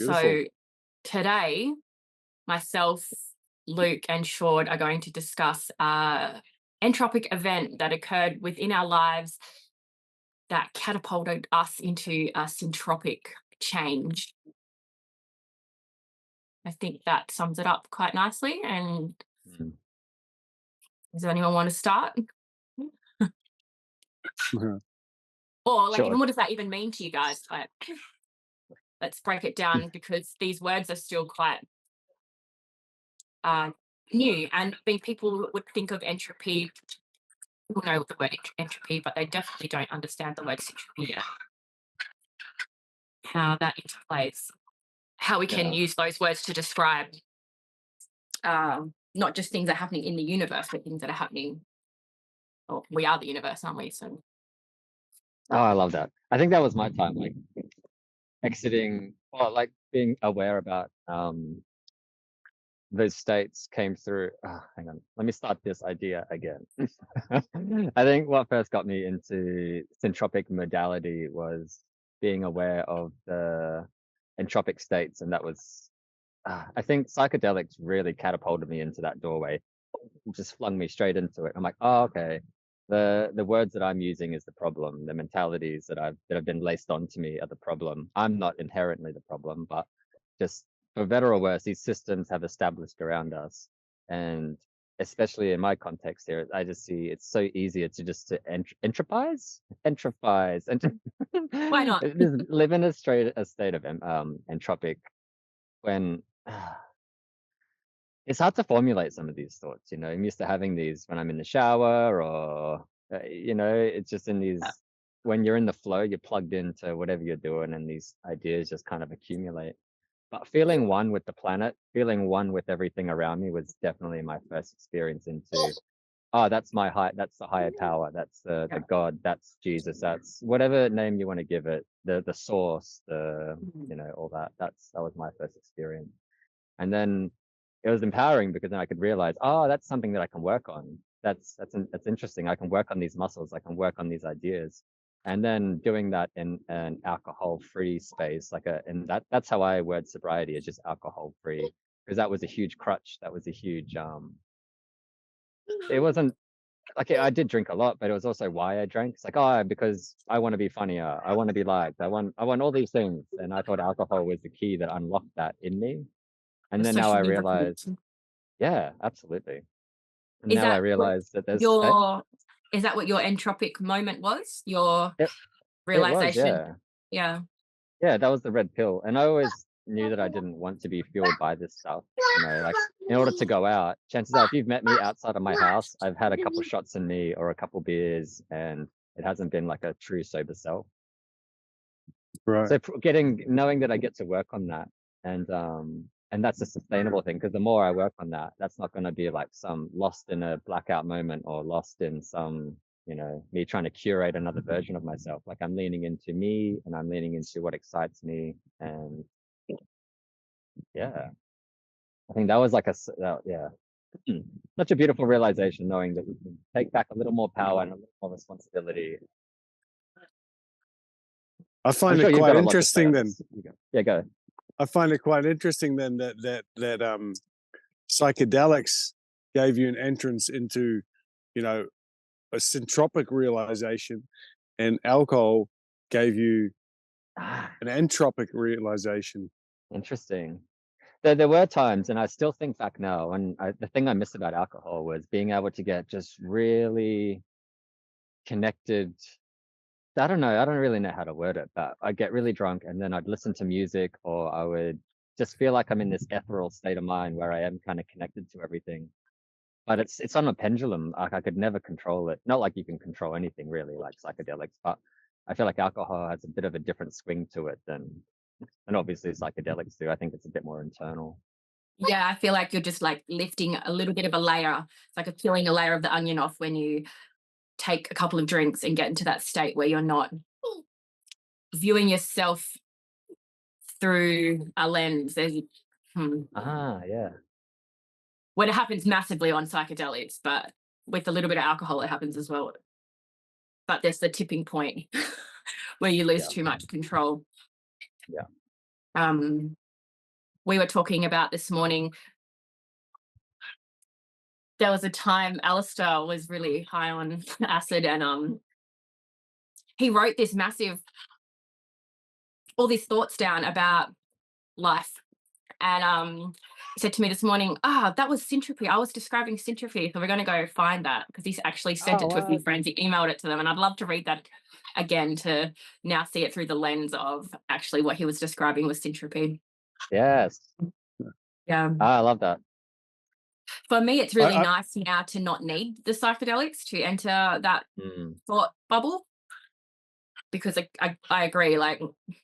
Beautiful. So today, myself, Luke, and Sjoerd are going to discuss a entropic event that occurred within our lives that catapulted us into a syntropic change. I think that sums it up quite nicely. And Mm. does anyone want to start? Mhm. Or like, Sure. even what does that even mean to you guys? Like, let's break it down because these words are still quite new. And I think people would think of entropy, people know the word entropy, but they definitely don't understand the word syntropy yet. How that interplays, how we can Yeah. use those words to describe not just things that are happening in the universe, but things that are happening. Or we are the universe, aren't we? So Oh, I love that. I think that was my time, like exiting, or like being aware about those states came through. Hang on, let me start this idea again. I think what first got me into syntropic modality was being aware of the entropic states, and that was, I think psychedelics really catapulted me into that doorway, just flung me straight into it. I'm like, oh, okay. The words that I'm using is the problem. The mentalities that have been laced onto me are the problem. I'm not inherently the problem, but just for better or worse, these systems have established around us. And especially in my context here, I just see it's so easier to entropize, why not? just live in a state of entropic when it's hard to formulate some of these thoughts. I'm used to having these when I'm in the shower, or it's just in these, when you're in the flow, you're plugged into whatever you're doing, and these ideas just kind of accumulate. But feeling one with the planet, feeling one with everything around me was definitely my first experience into, oh, that's my high, that's the higher power, that's the God, that's Jesus, that's whatever name you want to give it, the source, all that. That was my first experience. And then it was empowering because then I could realize, oh, that's something that I can work on. That's interesting. I can work on these muscles. I can work on these ideas. And then doing that in an alcohol-free space, and that's how I word sobriety, is just alcohol-free, because that was a huge crutch. That was a huge. It wasn't like I did drink a lot, but it was also why I drank. It's like, oh, because I want to be funnier. I want to be liked. I want all these things. And I thought alcohol was the key that unlocked that in me. And The then now I social realized, lubricant. yeah, absolutely. And Is now I that what realize that there's, is that what your entropic moment was? Your it was, realization? yeah. Yeah. Yeah, that was the red pill. And I always knew that I didn't want to be fueled by this stuff. Like in order to go out, chances are if you've met me outside of my house, I've had a couple shots in me or a couple beers, and it hasn't been like a true sober self. Right. So knowing that I get to work on that, and that's a sustainable thing, because the more I work on that, that's not going to be like some lost in a blackout moment, or lost in some, me trying to curate another version of myself. Like I'm leaning into me, and I'm leaning into what excites me. And yeah, I think that was like such a beautiful realization, knowing that we can take back a little more power and a little more responsibility. I I'm find sure it you've quite got a lot to say interesting on then. this. Yeah, go. I find it quite interesting then that psychedelics gave you an entrance into, a syntropic realization, and alcohol gave you an entropic realization. Interesting. There were times, and I still think back now, and the thing I miss about alcohol was being able to get just really connected. I don't know. I don't really know how to word it, but I'd get really drunk, and then I'd listen to music, or I would just feel like I'm in this ethereal state of mind where I am kind of connected to everything. But it's on a pendulum. Like I could never control it. Not like you can control anything really, like psychedelics, but I feel like alcohol has a bit of a different swing to it and obviously psychedelics do. I think it's a bit more internal. Yeah, I feel like you're just like lifting a little bit of a layer. It's like peeling a layer of the onion off when you take a couple of drinks and get into that state where you're not viewing yourself through a lens. Yeah. When it happens massively on psychedelics, but with a little bit of alcohol, it happens as well. But there's the tipping point where you lose too much control. Yeah. we were talking about this morning, there was a time Alistair was really high on acid, and he wrote this massive, all these thoughts down about life. And he said to me this morning, that was Syntropy. I was describing Syntropy. So we're going to go find that, because he's actually sent Oh, it to a few wow. friends. He emailed it to them. And I'd love to read that again to now see it through the lens of actually what he was describing was Syntropy. Yes. Yeah. I love that. For me, it's really I nice now to not need the psychedelics to enter that Mm. thought bubble. Because I agree, like,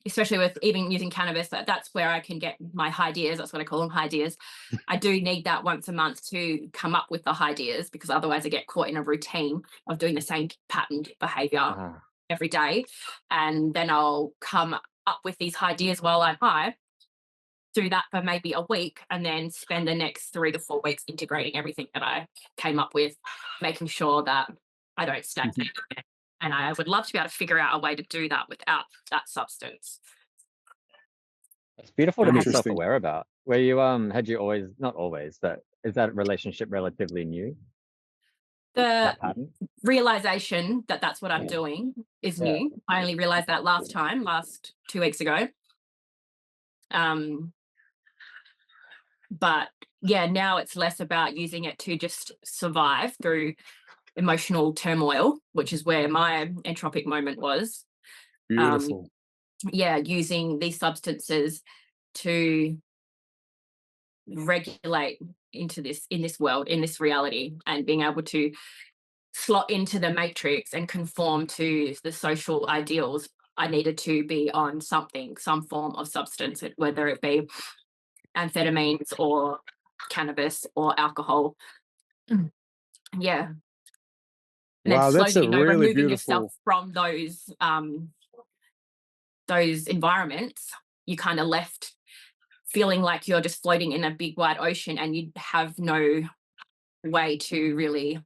especially with even using cannabis, that's where I can get my ideas. That's what I call them, ideas. I do need that once a month to come up with the ideas, because otherwise I get caught in a routine of doing the same patterned behavior Ah, every day. And then I'll come up with these ideas while I'm high, do that for maybe a week, and then spend the next 3 to 4 weeks integrating everything that I came up with, making sure that I don't stagnate. And I would love to be able to figure out a way to do that without that substance. it's beautiful to I be have Interesting. self-aware about. Where you had you always, not always, but is that relationship relatively new? the That pattern? realization that that's what I'm doing is Yeah. new. I only realized that last 2 weeks ago. But yeah, now it's less about using it to just survive through emotional turmoil, which is where my entropic moment was. Beautiful. Yeah, using these substances to regulate into this, in this world, in this reality, and being able to slot into the matrix and conform to the social ideals. I needed to be on something, some form of substance, whether it be amphetamines or cannabis or alcohol. Yeah. And then Wow, that's slowly, a really removing yourself beautiful. from those environments, you kind of left feeling like you're just floating in a big wide ocean, and you have no way to really,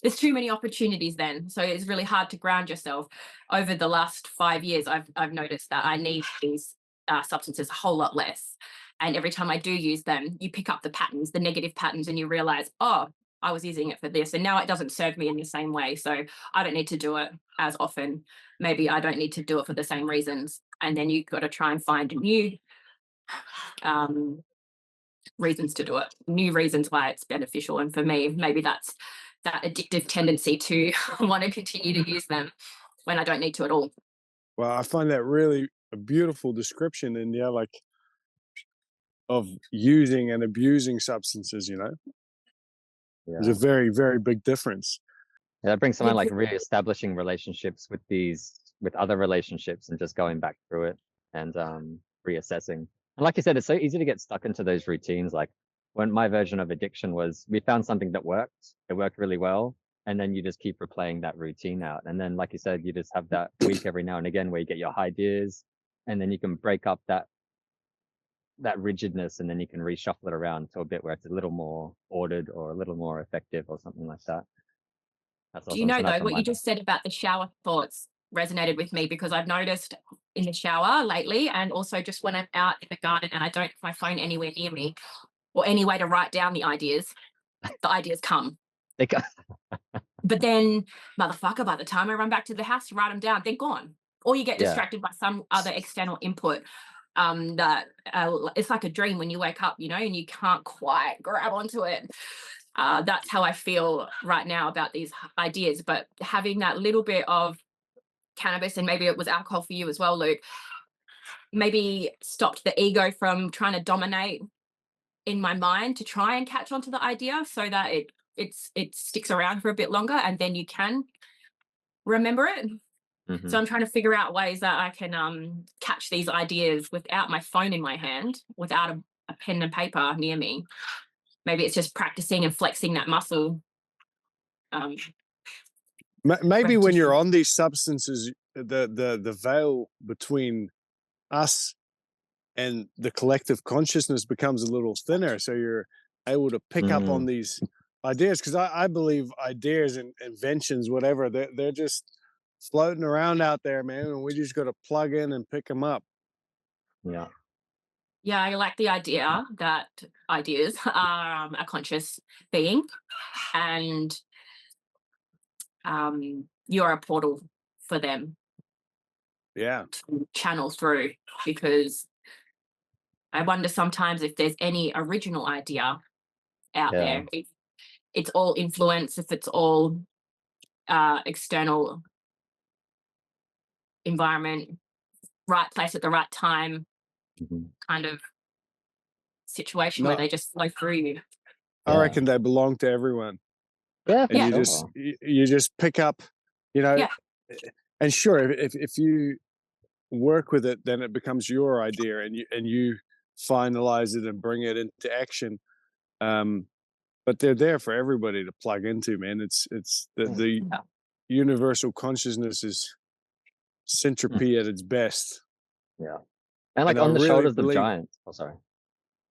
there's too many opportunities then, so it's really hard to ground yourself. Over the last 5 years, I've noticed that I need these substances a whole lot less, and every time I do use them, you pick up the patterns, the negative patterns, and you realize, oh, I was using it for this, and now it doesn't serve me in the same way, so I don't need to do it as often. Maybe I don't need to do it for the same reasons, and then you've got to try and find new reasons to do it, new reasons why it's beneficial. And for me, maybe that's that addictive tendency to want to continue to use them when I don't need to at all. Well, I find that really a beautiful description, and yeah, like of using and abusing substances. There's a Yeah. very, very big difference. Yeah, that brings Yeah, someone like re-establishing relationships with other relationships and just going back through it and reassessing. And like you said, it's so easy to get stuck into those routines. Like when my version of addiction was, we found something that worked, it worked really well, and then you just keep replaying that routine out. And then, like you said, you just have that week every now and again where you get your ideas, and then you can break up that rigidness, and then you can reshuffle it around to a bit where it's a little more ordered or a little more effective or something like that. That's do you awesome. know So though, that's on what my you just said about the shower thoughts resonated with me, because I've noticed in the shower lately, and also just when I'm out in the garden and I don't have my phone anywhere near me or any way to write down the ideas come. But then, motherfucker, by the time I run back to the house to write them down, they're gone. Or you get Yeah. distracted by some other external input. That it's like a dream when you wake up, and you can't quite grab onto it. That's how I feel right now about these ideas. But having that little bit of cannabis, and maybe it was alcohol for you as well, Luke, maybe stopped the ego from trying to dominate in my mind to try and catch onto the idea, so that it sticks around for a bit longer, and then you can remember it. So I'm trying to figure out ways that I can catch these ideas without my phone in my hand, without a pen and paper near me. Maybe it's just practicing and flexing that muscle. Maybe when you're Repetition. on these substances, the veil between us and the collective consciousness becomes a little thinner, so you're able to pick up on these ideas, because I believe ideas and inventions, whatever, they're just floating around out there, man, and we just got to plug in and pick them up. Yeah. Yeah, I like the idea that ideas are a conscious being, and you're a portal for them Yeah. to channel through, because I wonder sometimes if there's any original idea out Yeah. there. If it's all influence, if it's all external environment, right place at the right time Mhm. kind of situation where No, they just flow through you. I Yeah. reckon they belong to everyone, Yeah, for and Yeah, sure. you just pick up, you know, yeah, and sure, if you work with it, then it becomes your idea, and you finalize it and bring it into action. Um, but they're there for everybody to plug into, man. It's Yeah. the yeah. universal consciousness is Mm. syntropy at its best, Yeah. And and like I on the really shoulders of believe. giants. Oh, sorry.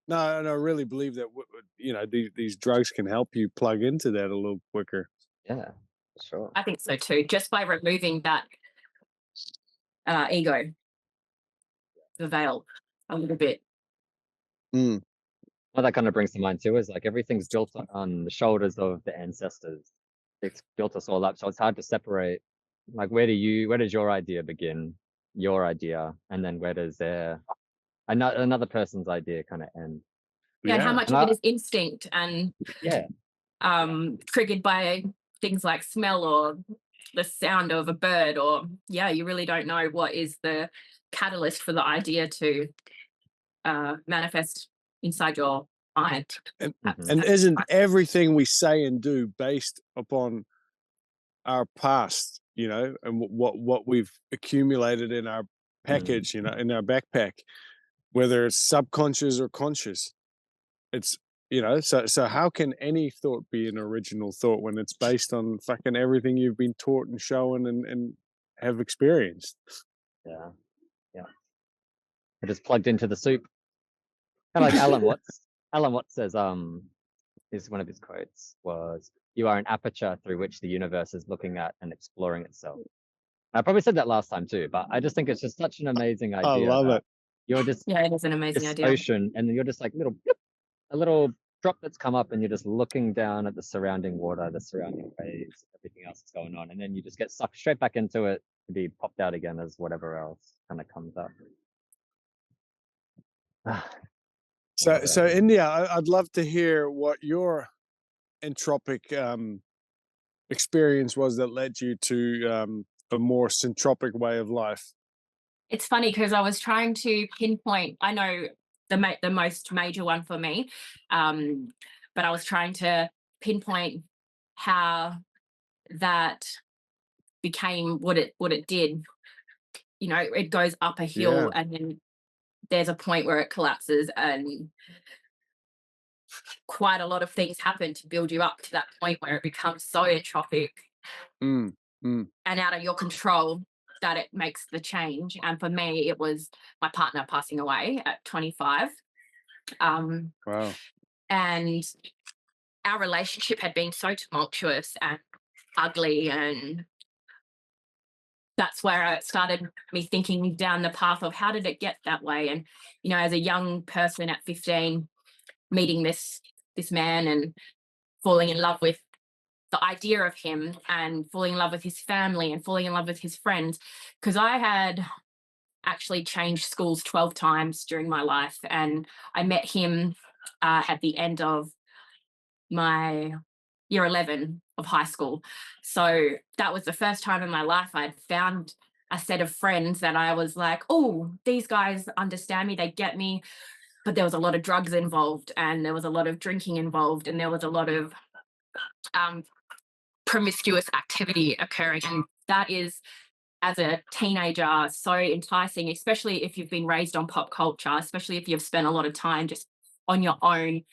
No, and I really believe that these drugs can help you plug into that a little quicker. Yeah, for sure. I think so too. Just by removing that ego, the veil, a little bit. Mm, What that kind of brings to mind too is like everything's built on the shoulders of the ancestors. It's built us all up. So it's hard to separate like where does your idea begin, your idea, and then where does another person's idea kind of end? Yeah, and how yeah, much And of it I is instinct and yeah, triggered by things like smell or the sound of a bird, or yeah, you really don't know what is the catalyst for the idea to manifest inside your mind. and Perhaps mhm, and isn't everything we say and do based upon our past, and what we've accumulated in our mm, package, in our backpack, whether it's subconscious or conscious. It's so how can any thought be an original thought when it's based on fucking everything you've been taught and shown and have experienced? yeah, yeah. It is plugged into the soup. Kind of like Alan Watts says, is one of his quotes was, "You are an aperture through which the universe is looking at and exploring itself." I probably said that last time too, but I just think it's just such an amazing I idea love that it. you're just Yeah, it is an amazing this idea. ocean, and then you're just like a little drop that's come up, and you're just looking down at the surrounding water, the surrounding waves, everything else that's going on, and then you just get sucked straight back into it to be popped out again as whatever else kind of comes up. So Yeah. India, I'd love to hear what your entropic experience was that led you to a more syntropic way of life. It's funny because I was trying to pinpoint. I know the most major one for me, um, but I was trying to pinpoint how that became what it did. It goes up a hill Yeah, and then there's a point where it collapses, and quite a lot of things happen to build you up to that point where it becomes so entropic mm, mm, and out of your control that it makes the change. And for me, it was my partner passing away at 25. Um, wow, and our relationship had been so tumultuous and ugly, and that's where it started me thinking down the path of how did it get that way. And as a young person at 15, meeting this man and falling in love with the idea of him, and falling in love with his family, and falling in love with his friends, because I had actually changed schools 12 times during my life, and I met him at the end of my year 11 of high school. So that was the first time in my life I'd found a set of friends that I was like, oh, these guys understand me, they get me. But there was a lot of drugs involved, and there was a lot of drinking involved, and there was a lot of um, promiscuous activity occurring. And that is, as a teenager, so enticing, especially if you've been raised on pop culture, especially if you've spent a lot of time just on your own,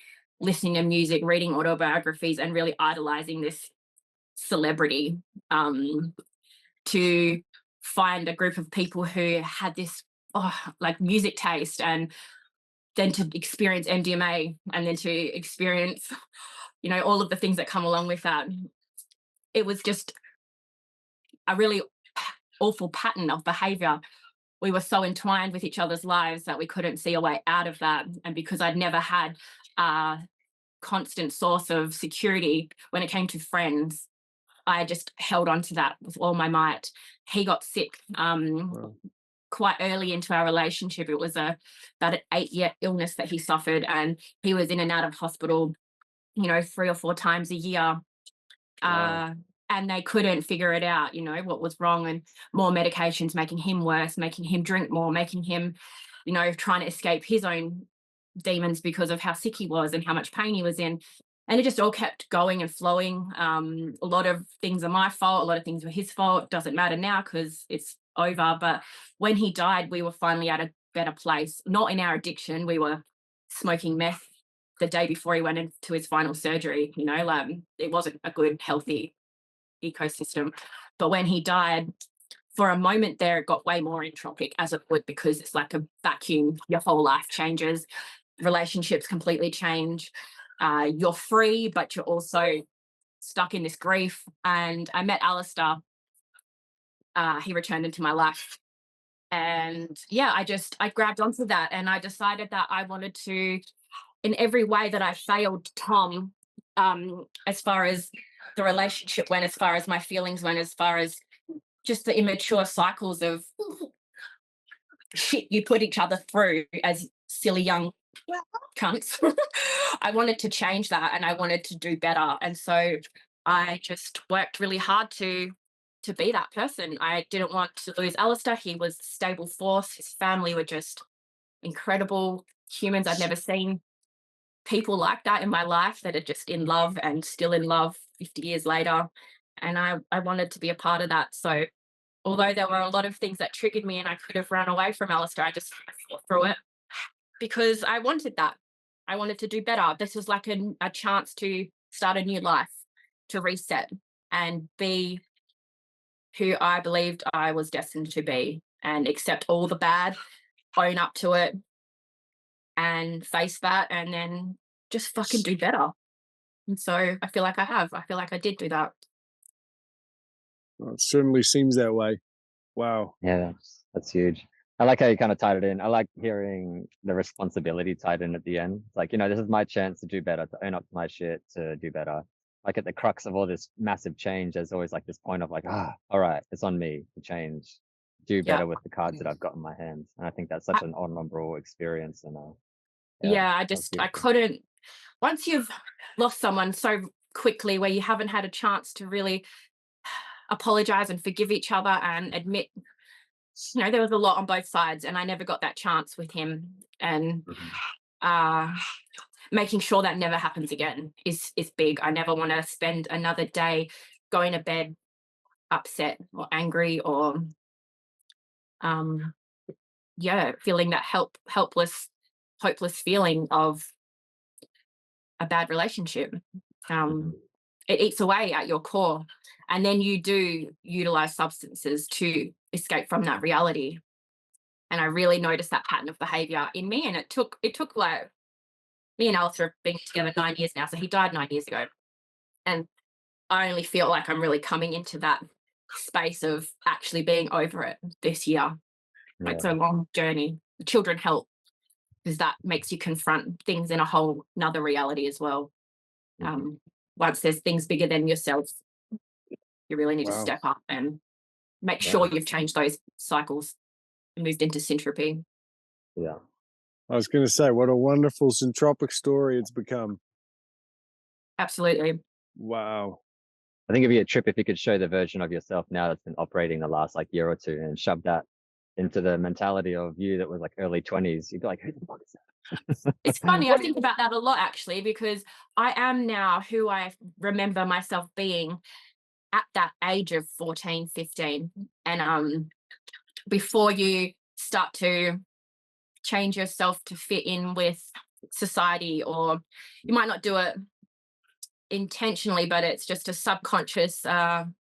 listening to music, reading autobiographies, and really idolizing this celebrity. To find a group of people who had this like music taste, and then to experience MDMA, and then to experience all of the things that come along with that. It was just a really awful pattern of behavior we were so entwined with each other's lives that we couldn't see a way out of that. And because I'd never had a constant source of security when it came to friends, I just held on to that with all my might. He got sick quite early into our relationship. It was about an 8-year illness that he suffered, and he was in and out of hospital, 3 or 4 times a year. And they couldn't figure it out, what was wrong, and more medications making him worse, making him drink more, making him, trying to escape his own demons because of how sick he was and how much pain he was in. And it just all kept going and flowing. A lot of things are my fault. A lot of things were his fault. Doesn't matter now because it's over. But when he died, we were finally at a better place. Not in our addiction. We were smoking meth the day before he went into his final surgery. It wasn't a good, healthy ecosystem. But when he died, for a moment there, it got way more entropic, as it would, because it's like a vacuum. Your whole life changes. Relationships completely change. You're free, but you're also stuck in this grief. And I met Alistair. He returned into my life. And yeah, I grabbed onto that, and I decided that I wanted to, in every way that I failed Tom, as far as the relationship went, as far as my feelings went, as far as just the immature cycles of shit you put each other through as silly young cunts. I wanted to change that, and I wanted to do better. And so I just worked really hard to be that person. I didn't want to lose Alistair. He was a stable force. His family were just incredible humans. I'd never seen people like that in my life, that are just in love and still in love 50 years later. And I wanted to be a part of that. So although there were a lot of things that triggered me and I could have run away from Alistair, I just fought through it because I wanted that. I wanted to do better. This was like a chance to start a new life, to reset and be who I believed I was destined to be, and accept all the bad, own up to it, and face that, and then just fucking do better. And so I feel like I did do that. Well, it certainly seems that way. Wow. Yeah, that's huge. I like how you kind of tied it in. I like hearing the responsibility tied in at the end. It's like, this is my chance to do better, to own up to my shit, to do better. Like at the crux of all this massive change, there's always like this point of like, all right, it's on me to change, do better with the cards that I've got in my hands. And I think that's such an honorable experience. And I couldn't, once you've lost someone so quickly, where you haven't had a chance to really apologize and forgive each other and admit, there was a lot on both sides, and I never got that chance with him. And making sure that never happens again is big. I never want to spend another day going to bed upset or angry or feeling that helpless, hopeless feeling of a bad relationship. It eats away at your core, and then you do utilize substances to escape from that reality. And I really noticed that pattern of behavior in me, and it took like, me and Alistair have been together 9 years now, so he died 9 years ago, and I only feel like I'm really coming into that space of actually being over it this year. It's a long journey. The children help, because that makes you confront things in a whole nother reality as well. Once there's things bigger than yourself, you really need to step up and make sure you've changed those cycles and moved into Syntropy. Yeah. I was going to say, what a wonderful syntropic story it's become. Absolutely. Wow. I think it'd be a trip if you could show the version of yourself now that's been operating the last like year or two and shove that into the mentality of you that was like early 20s. You'd be like, who the fuck is that? It's funny, I think about that a lot actually, because I am now who I remember myself being at that age of 14, 15. And before you start to change yourself to fit in with society, or you might not do it intentionally, but it's just a subconscious, can't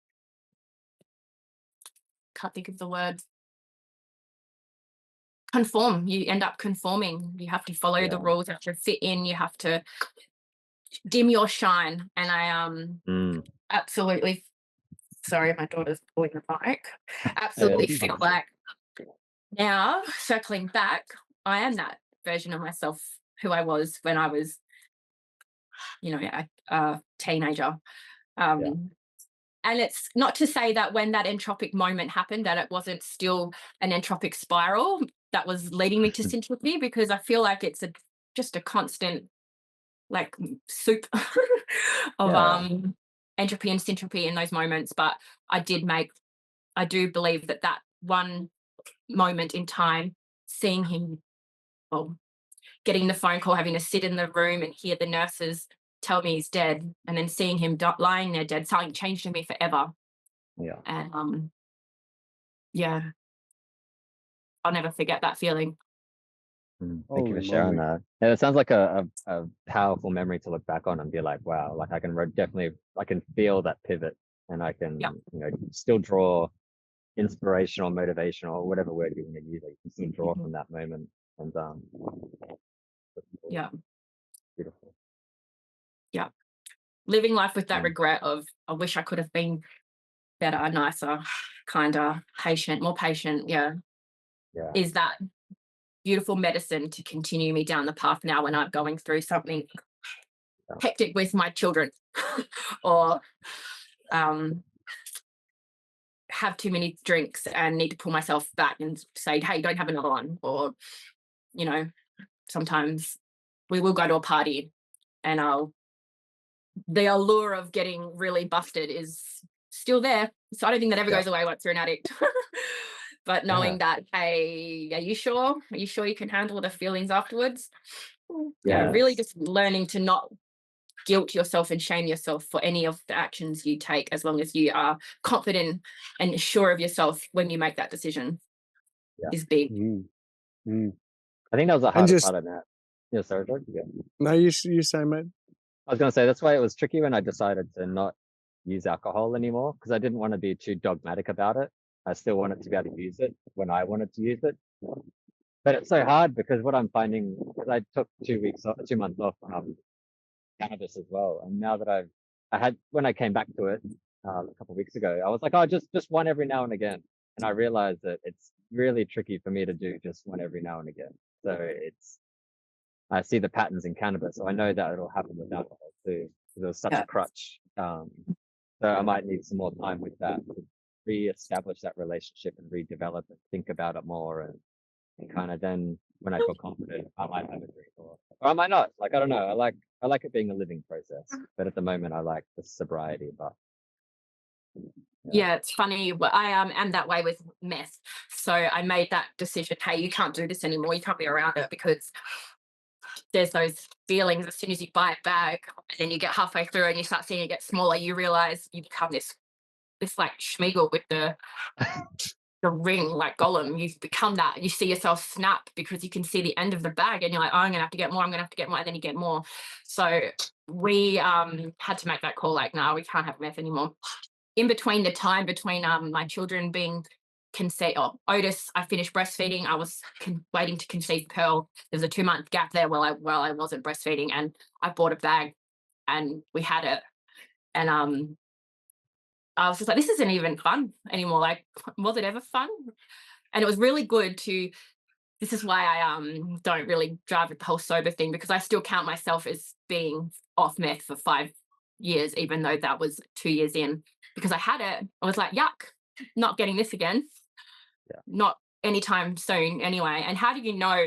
think of the word, conform. You end up conforming. You have to follow the rules, you have to fit in, you have to dim your shine. And I absolutely, sorry, my daughter's pulling the bike, absolutely feel like now, circling back, I am that version of myself who I was when I was, a teenager. And it's not to say that when that entropic moment happened that it wasn't still an entropic spiral that was leading me to syntropy, because I feel like it's just a constant like soup of entropy and syntropy in those moments. But I do believe that one moment in time, seeing him, well, getting the phone call, having to sit in the room and hear the nurses tell me he's dead, and then seeing him lying there dead, something changed in me forever. Yeah. And I'll never forget that feeling. Thank you for sharing that. Yeah, it sounds like a powerful memory to look back on and be like, wow, like I can feel that pivot, and I can still draw inspirational, motivational, whatever word you want to use. Like, you can still draw from that moment, and beautiful. Yeah, living life with that regret of I wish I could have been better, nicer, kinder, more patient. Yeah, is that beautiful medicine to continue me down the path now when I'm going through something hectic with my children or have too many drinks and need to pull myself back and say, hey, don't have another one. Or, sometimes we will go to a party and the allure of getting really busted is still there. So I don't think that ever goes away once you're an addict. But knowing that, hey, are you sure? Are you sure you can handle the feelings afterwards? Really just learning to not guilt yourself and shame yourself for any of the actions you take, as long as you are confident and sure of yourself when you make that decision is big. I think that was the hardest part of that. Yeah, sorry, George. Yeah. No, you say, mate. I was going to say, that's why it was tricky when I decided to not use alcohol anymore, because I didn't want to be too dogmatic about it. I still wanted to be able to use it when I wanted to use it. But it's so hard because what I'm finding, because I took 2 months off cannabis as well. And now that when I came back to it a couple of weeks ago, I was like, oh, just one every now and again. And I realized that it's really tricky for me to do just one every now and again. So I see the patterns in cannabis, so I know that it'll happen with alcohol too, because it was such a crutch. So I might need some more time with that to re-establish that relationship and redevelop and think about it more, and kind of then when I feel confident, I might have a drink or I might not. Like, I don't know. I like it being a living process, but at the moment I like the sobriety. But yeah, it's funny. I am that way with meth. So I made that decision. Hey, you can't do this anymore. You can't be around it, because there's those feelings as soon as you buy a bag and then you get halfway through and you start seeing it get smaller, you realize you become this like Schmeagol with the ring, like Gollum. You become that. You see yourself snap because you can see the end of the bag and you're like, oh, I'm gonna have to get more, and then you get more. So we had to make that call, like, no, we can't have meth anymore. In between my children being Otis, I finished breastfeeding. I was waiting to conceive Pearl. There was a 2-month gap there while I wasn't breastfeeding, and I bought a bag and we had it. And I was just like, this isn't even fun anymore. Like, was it ever fun? And it was really good this is why I don't really drive with the whole sober thing, because I still count myself as being off meth for 5 years, even though that was 2 years in, because I had it. I was like, yuck, not getting this again. Not anytime soon anyway. And how do you know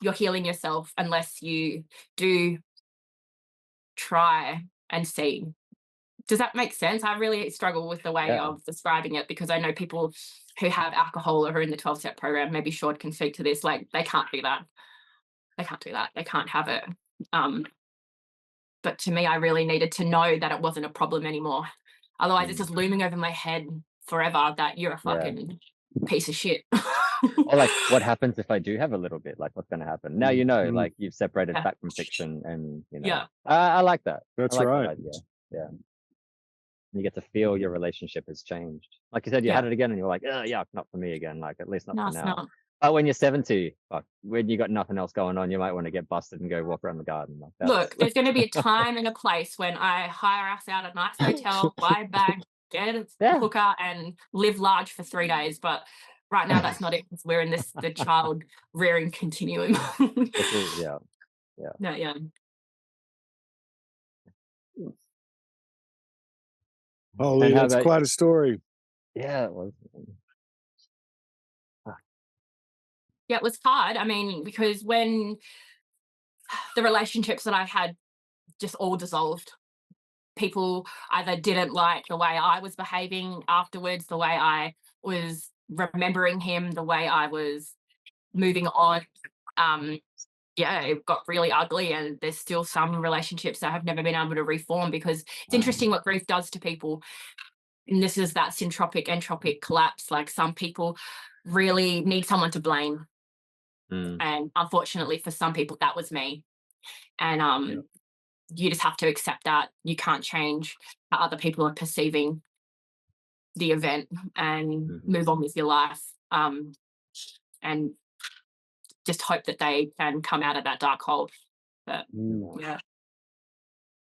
you're healing yourself unless you do try and see? Does that make sense? I really struggle with the way of describing it, because I know people who have alcohol or who are in the 12-step program, maybe Sjoerd can speak to this, like they can't do that. They can't have it. But to me, I really needed to know that it wasn't a problem anymore. Otherwise, it's just looming over my head forever that you're a fucking piece of shit. Or like, what happens if I do have a little bit? Like, what's going to happen? Now like you've separated fact from fiction, and I like that. That's right. That idea. Yeah. You get to feel your relationship has changed. Like you said, you had it again, and you're like, not for me again. Like, at least not for now. Not. But when you're 70, when you got nothing else going on, you might want to get busted and go walk around the garden. Like that. Look, there's going to be a time and a place when I hire us out a nice hotel, buy a bag, get a hooker, and live large for 3 days. But right now that's not it, because we're in the child rearing continuum. This is, yeah. No, yeah. Holy, And how that's about, quite a story. yeah, it was. Yeah, it was hard. I mean, because when the relationships that I had just all dissolved, people either didn't like the way I was behaving afterwards, the way I was remembering him, the way I was moving on. Yeah, it got really ugly, and there's still some relationships that have never been able to reform, because it's interesting what grief does to people. And this is that syntropic entropic collapse. Like, some people really need someone to blame. And unfortunately for some people, that was me. And you just have to accept that. You can't change how other people are perceiving the event, and move on with your life. And just hope that they can come out of that dark hole. But yeah.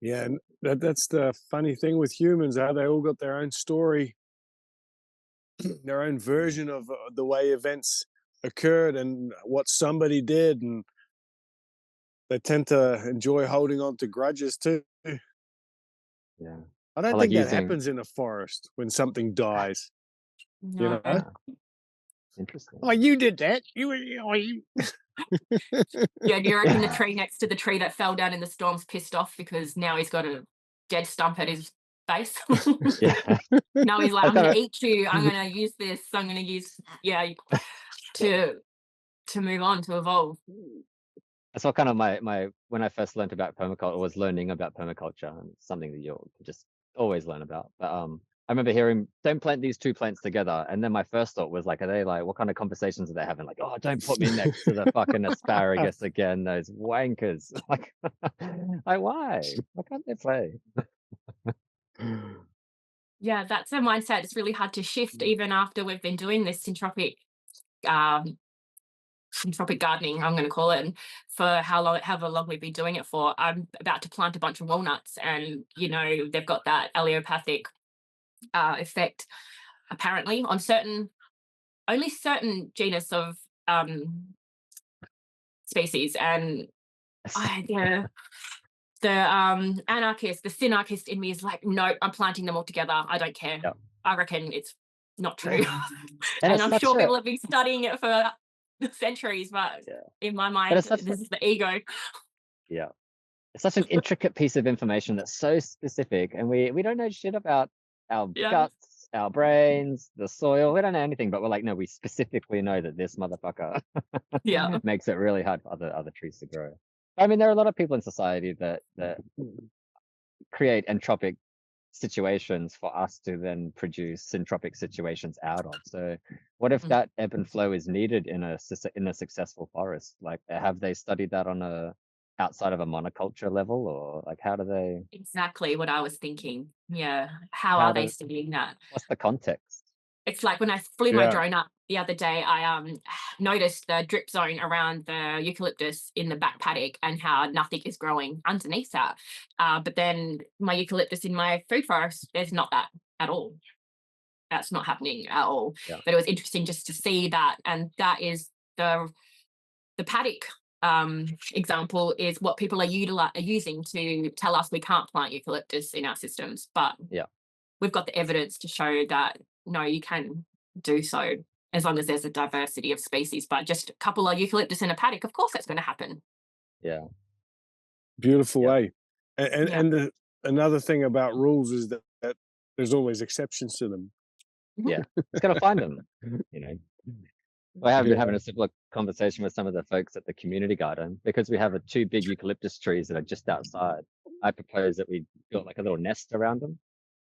Yeah, and that's the funny thing with humans, how they all got their own story, their own version of the way events occurred and what somebody did, and they tend to enjoy holding on to grudges too. Yeah. I don't I like think that using, happens in a forest when something dies. You No. know, interesting. oh, you did that. You. Yeah, do you reckon the tree next to the tree that fell down in the storm's pissed off because now he's got a dead stump at his face? Yeah. No, he's like, I I'm going kinda, to eat you. I'm going to use this. I'm going to use, yeah, to move on, to evolve. that's what kind of my when I first learned about permaculture, was learning about permaculture, and something that you'll just always learn about. But I remember hearing, don't plant these two plants together, and then my first thought was like, are they like, what kind of conversations are they having? Like, oh, don't put me next to the fucking asparagus again, those wankers. Like, why can't they play? Yeah, that's a mindset. It's really hard to shift, even after we've been doing this syntropic gardening, I'm going to call it, and for however long we've been doing it for. I'm about to plant a bunch of walnuts, and they've got that allelopathic effect apparently on only certain genus of species. And the synarchist in me is like, no, I'm planting them all together. I don't care. Yep. I reckon it's not true. And And I'm sure people have been studying it for centuries, but in my mind, this is the ego. Yeah. It's such an intricate piece of information that's so specific, and we don't know shit about our guts, our brains, the soil. We don't know anything, but we're like, no, we specifically know that this motherfucker makes it really hard for other trees to grow. I mean, there are a lot of people in society that create entropic situations for us to then produce syntropic situations out of. So what if that ebb and flow is needed in a successful forest? Like, have they studied that on outside of a monoculture level, or like, how do they? Exactly what I was thinking. Yeah. How are they studying that? What's the context? It's like when I flew my drone up the other day, I noticed the drip zone around the eucalyptus in the back paddock, and how nothing is growing underneath that. But then my eucalyptus in my food forest, there's not that at all. That's not happening at all. Yeah. But it was interesting just to see that. And that is the paddock example, is what people are using to tell us we can't plant eucalyptus in our systems. But we've got the evidence to show that no, you can do so, as long as there's a diversity of species. But just a couple of eucalyptus in a paddock, of course that's going to happen. Yeah. Beautiful way. And another thing about rules is that there's always exceptions to them. Yeah, it's got to find them. I have been having a similar conversation with some of the folks at the community garden, because we have two big eucalyptus trees that are just outside. I proposed that we built like a little nest around them.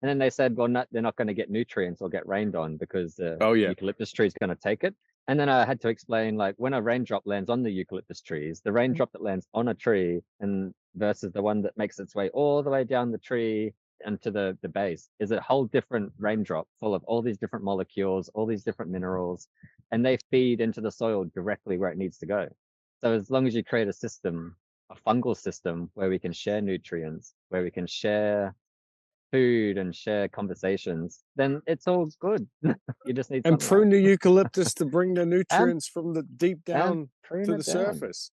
And then they said, well, they're not going to get nutrients or get rained on, because the eucalyptus tree is going to take it. And then I had to explain, like, when a raindrop lands on the eucalyptus trees, the raindrop that lands on a tree and versus the one that makes its way all the way down the tree and to the base is a whole different raindrop full of all these different molecules, all these different minerals, and they feed into the soil directly where it needs to go. So as long as you create a system, a fungal system, where we can share nutrients, where we can share food and share conversations, then it's all good. You just need And sunlight. prune the eucalyptus to bring the And nutrients from the deep and down prune to it the down. surface.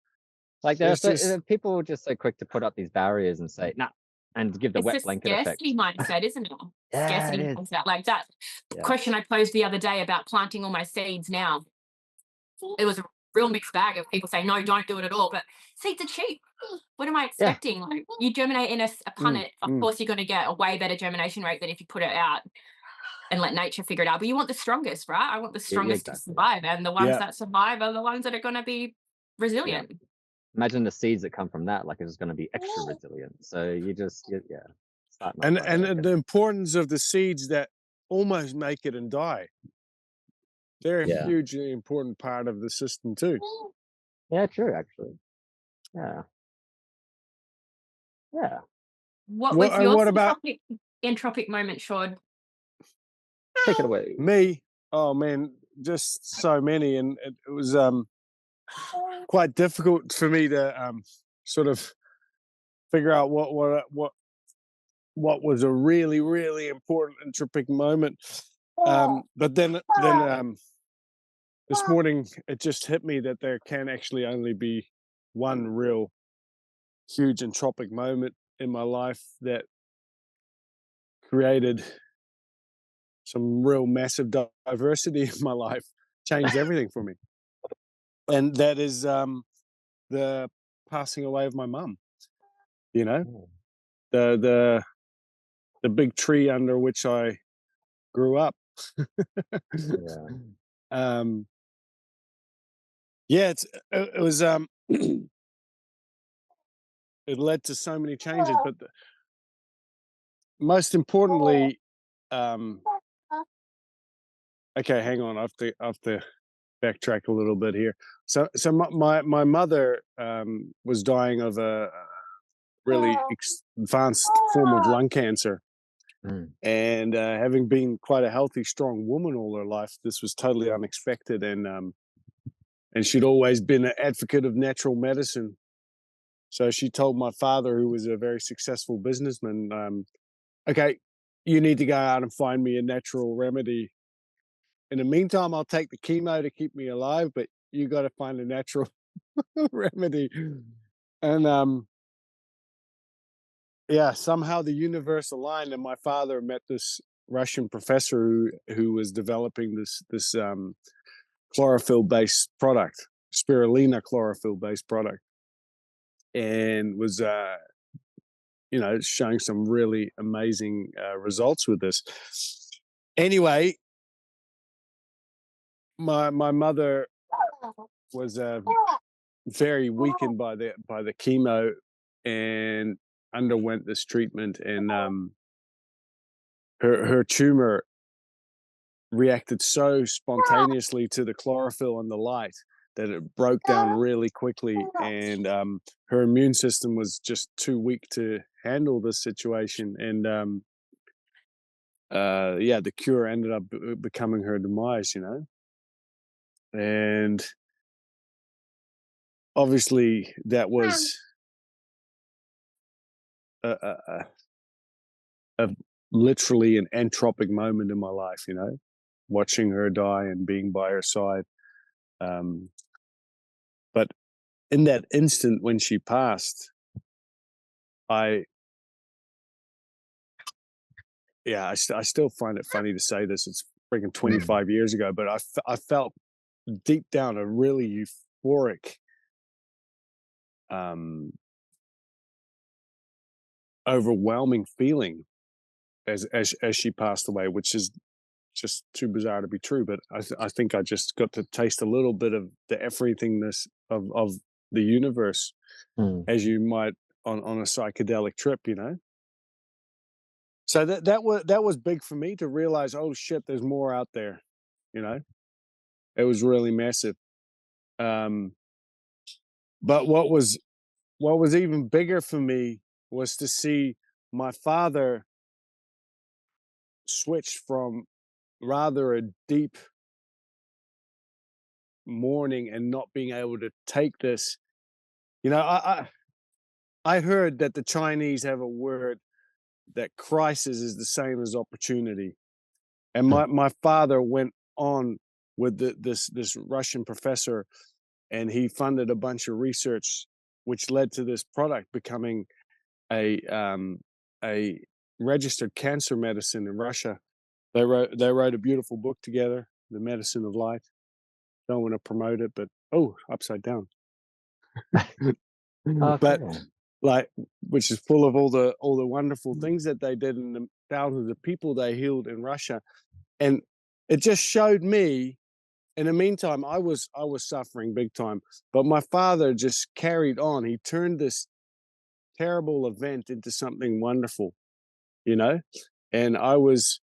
Like there are There's just people just so quick to put up these barriers and say, nah, and give the It's a wet blanket effect. scarcity mindset, isn't it? Yeah, it Scarcity is. mindset. Like that Yeah. question I posed the other day about planting all my seeds now. It was a real mixed bag of people saying, no, don't do it at all. But seeds are cheap. What am I Yeah. expecting? Like you germinate in a punnet, of mm. course you're going to get a way better germination rate than if you put it out and let nature figure it out. But you want the strongest, right? I want the Yeah, strongest to exactly. survive. And the ones Yeah. that survive are the ones that are going to be resilient. Imagine the seeds that come from that, like it's going to be extra resilient. So you just, yeah, starting off And right, I the reckon. importance of the seeds that almost make it and die. They're a Yeah. hugely important part of the system too. Yeah, true, actually. Yeah. Yeah. What was And your what about entropic moment, Sjoerd? Take it away. me? Oh man, just so many, and it was quite difficult for me to sort of figure out what was a really really important entropic moment. But then this morning it just hit me that there can actually only be one real huge entropic moment in my life that created some real massive diversity in my life, changed everything for me, and that is the passing away of my mum. You know, Oh, the the big tree under which I grew up. yeah. um, yeah, it was it led to so many changes, but most importantly, um, okay, hang on, I have to backtrack a little bit here. So my mother was dying of a really advanced form of lung cancer. Mm. And having been quite a healthy, strong woman all her life, this was totally unexpected. And she'd always been an advocate of natural medicine. So she told my father, who was a very successful businessman, okay, you need to go out and find me a natural remedy. In the meantime, I'll take the chemo to keep me alive, but you got to find a natural remedy. And yeah, somehow the universe aligned, and my father met this Russian professor who was developing this chlorophyll based product, spirulina chlorophyll based product, and was showing some really amazing results with this. Anyway, my mother was very weakened by the chemo and underwent this treatment, and her tumor reacted so spontaneously to the chlorophyll and the light that it broke down really quickly, and her immune system was just too weak to handle this situation, and yeah, the cure ended up becoming her demise, and obviously that was a, a, a literally an entropic moment in my life, watching her die and being by her side. But in that instant when she passed, I I still find it funny to say this. It's freaking 25 years ago, but I felt deep down a really euphoric, um, overwhelming feeling as she passed away, which is just too bizarre to be true. But I think I just got to taste a little bit of the everythingness of the universe, Mm. as you might on a psychedelic trip, So that was big for me to realize, oh shit, there's more out there, you know. It was really massive. But what was even bigger for me was to see my father switch from rather a deep mourning and not being able to take this. I heard that the Chinese have a word that crisis is the same as opportunity. And my father went on with this Russian professor, and he funded a bunch of research, which led to this product becoming a registered cancer medicine in Russia. They wrote a beautiful book together, The Medicine of Light. Don't want to promote it, but upside down. But Okay. like, which is full of all the wonderful things that they did and the thousands of people they healed in Russia. And it just showed me, in the meantime, I was suffering big time, but my father just carried on. He turned this terrible event into something wonderful, you know? And I was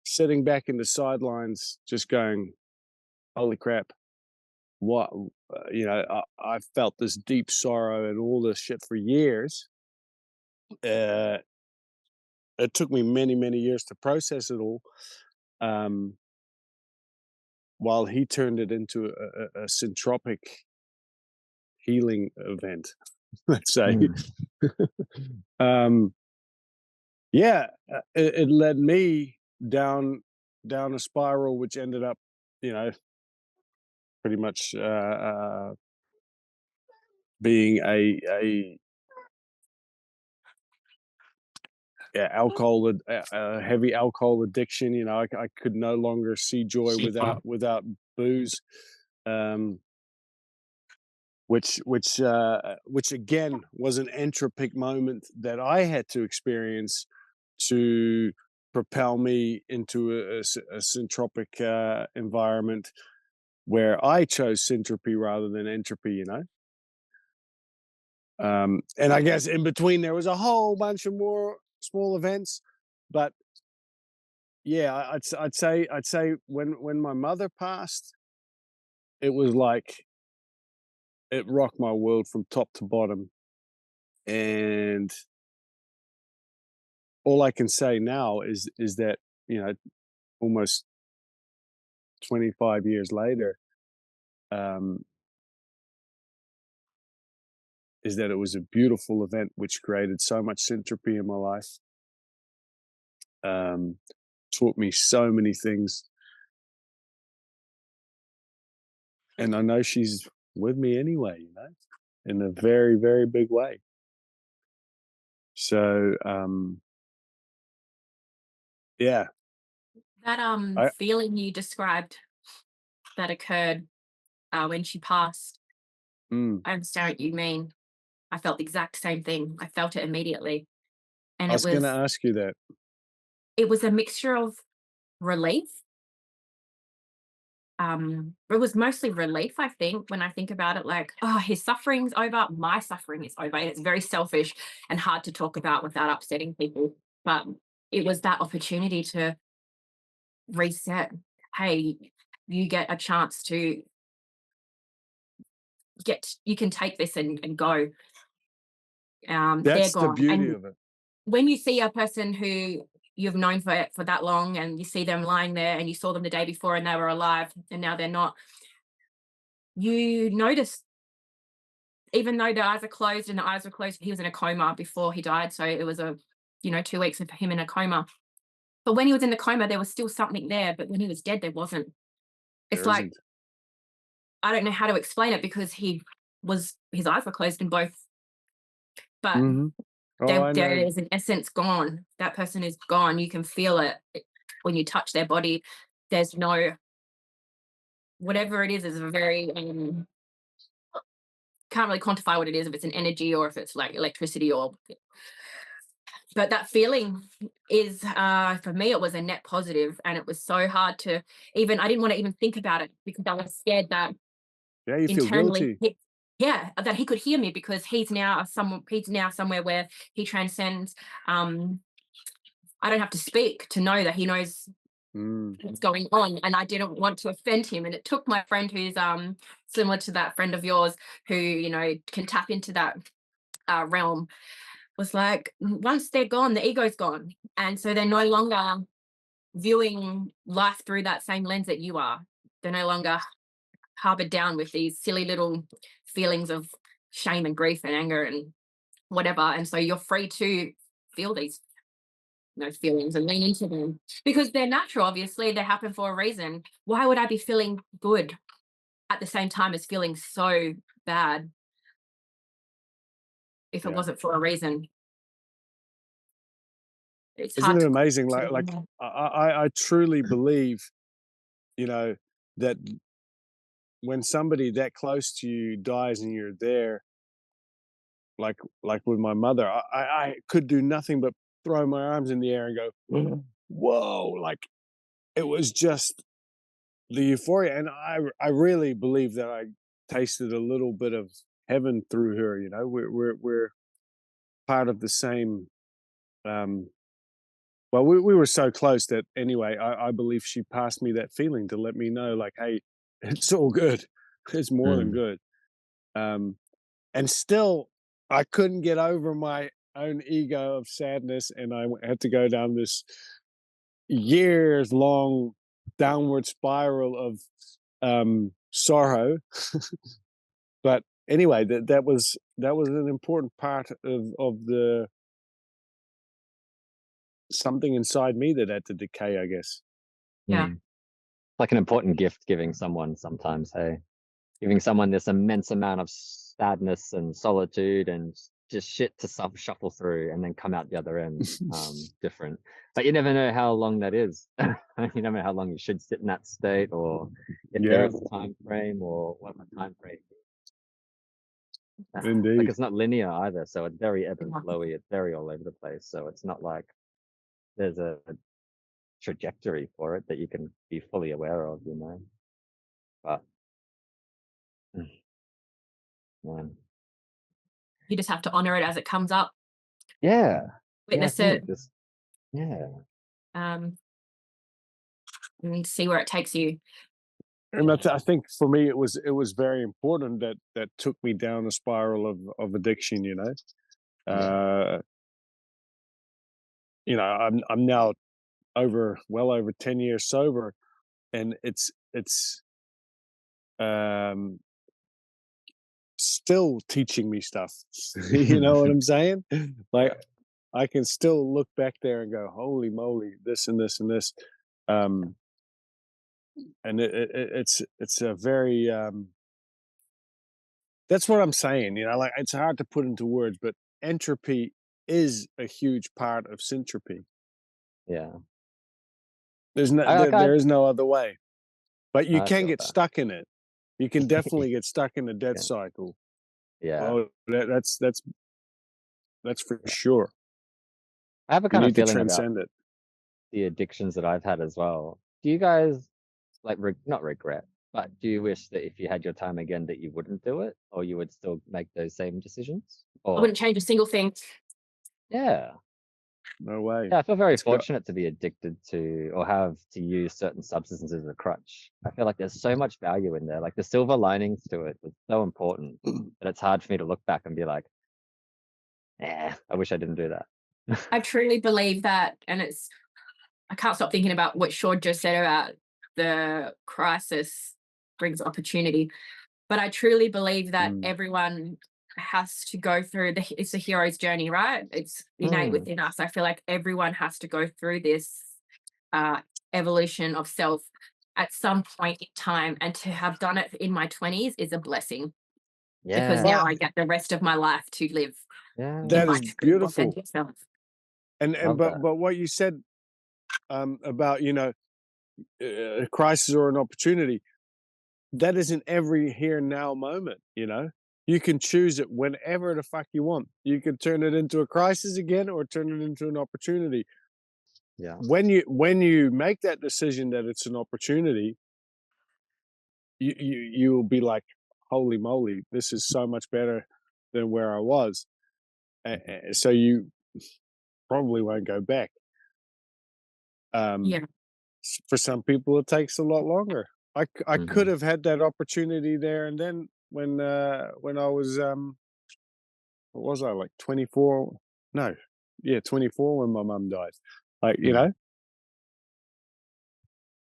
sitting back in the sidelines just going, holy crap, what, I felt this deep sorrow and all this shit for years. It took me many, many years to process it all. While he turned it into a syntropic healing event, let's say. Yeah, it led me down a spiral, which ended up, pretty much being a heavy alcohol addiction. I could no longer see joy without booze, which again was an entropic moment that I had to experience to propel me into a syntropic environment where I chose syntropy rather than entropy. And I guess in between there was a whole bunch of more small events, but yeah, I'd say when my mother passed, it was like it rocked my world from top to bottom. And all I can say now is that, almost 25 years later, is that it was a beautiful event which created so much syntropy in my life, taught me so many things. And I know she's with me anyway, in a very, very big way. So, yeah. That feeling you described that occurred when she passed, I I understand what you mean. I felt the exact same thing. I felt it immediately. And was going to ask you that. it was a mixture of relief. It was mostly relief, I think, when I think about it, like, his suffering's over, my suffering is over. And it's very selfish and hard to talk about without upsetting people. But it was that opportunity to reset. Hey, you get a chance to you can take this and go. They're That's the gone. beauty And of it. when you see a person who you've known for that long and you see them lying there and you saw them the day before and they were alive and now they're not, you notice, even though the eyes are closed and the eyes were closed, he was in a coma before he died. So it was 2 weeks of him in a coma. But when he was in the coma, there was still something there. But when he was dead, there wasn't. It's There like, isn't. I don't know how to explain it because his eyes were closed in both. But I there know. is an essence gone. That person is gone. You can feel it when you touch their body. There's no, whatever it is a very, can't really quantify what it is, if it's an energy or if it's like electricity but that feeling is, for me, it was a net positive, and it was so hard to I didn't want to even think about it because I was scared that Yeah, you feel internally, guilty. that he could hear me because he's now somewhere where he transcends. I don't have to speak to know that he knows what's going on, and I didn't want to offend him. And it took my friend who's similar to that friend of yours who can tap into that realm, was like, once they're gone, the ego's gone, and so they're no longer viewing life through that same lens that you are. They're no longer harbored down with these silly little feelings of shame and grief and anger and whatever, and so you're free to feel these those feelings and lean into them because they're natural. Obviously, they happen for a reason. Why would I be feeling good at the same time as feeling so bad if it wasn't for a reason? It's Isn't hard it to amazing? Like I truly believe, you know, that when somebody that close to you dies and you're there, like with my mother, I could do nothing but throw my arms in the air and go, whoa, like it was just the euphoria. And I really believe that I tasted a little bit of heaven through her, you know. We're part of the same well, we were so close that anyway, I believe she passed me that feeling to let me know, like, hey, it's all good. It's more than good. And still, I couldn't get over my own ego of sadness, and I had to go down this years long downward spiral of sorrow. But anyway, that was an important part of the something inside me that had to decay, I guess. Yeah. Like an important gift giving someone sometimes, hey, giving someone this immense amount of sadness and solitude and just shit to shuffle through and then come out the other end different. But you never know how long that is. You never know how long you should sit in that state, or if there is a time frame, or what the time frame is. Indeed. Like it's not linear either, so it's very ebb and flowy, it's very all over the place. So it's not like there's a trajectory for it that you can be fully aware of, you know. But man. You just have to honor it as it comes up. Yeah. Witness it. And see where it takes you. And I think for me it was very important that took me down a spiral of addiction, you know. You know, I'm now well over 10 years sober, and it's still teaching me stuff. You know what I'm saying? Like I can still look back there and go, holy moly, this and this and this. And it's a very that's what I'm saying, you know, like it's hard to put into words, but entropy is a huge part of syntropy. yeah. There is no other way. But you can get that. stuck in it. You can definitely get stuck in the death cycle. Yeah. Oh, that's for sure. I have a You kind of need to feeling about transcend it. the addictions that I've had as well. Do you guys like not regret, but do you wish that if you had your time again that you wouldn't do it, or you would still make those same decisions? I wouldn't change a single thing. Yeah. No way. Yeah, I feel very fortunate to be addicted to or have to use certain substances as a crutch. I feel like there's so much value in there. Like the silver linings to it was so important that it's hard for me to look back and be like, I wish I didn't do that. I truly believe that, and I can't stop thinking about what Sjoerd just said about the crisis brings opportunity. But I truly believe that everyone has to go through it's a hero's journey, right? It's innate within us. I feel like everyone has to go through this evolution of self at some point in time, and to have done it in my 20s is a blessing. Yeah. Because now I get the rest of my life to live. Yeah. That is beautiful. Self. And but what you said about, you know, a crisis or an opportunity, that is in every here now moment, you know. You can choose it whenever the fuck you want. You can turn it into a crisis again or turn it into an opportunity. Yeah. When you make that decision that it's an opportunity, you will be like, holy moly, this is so much better than where I was. So you probably won't go back. For some people it takes a lot longer. I could have had that opportunity there and then when I was what was I, like 24? No, yeah, 24 when my mum died. Like, you know.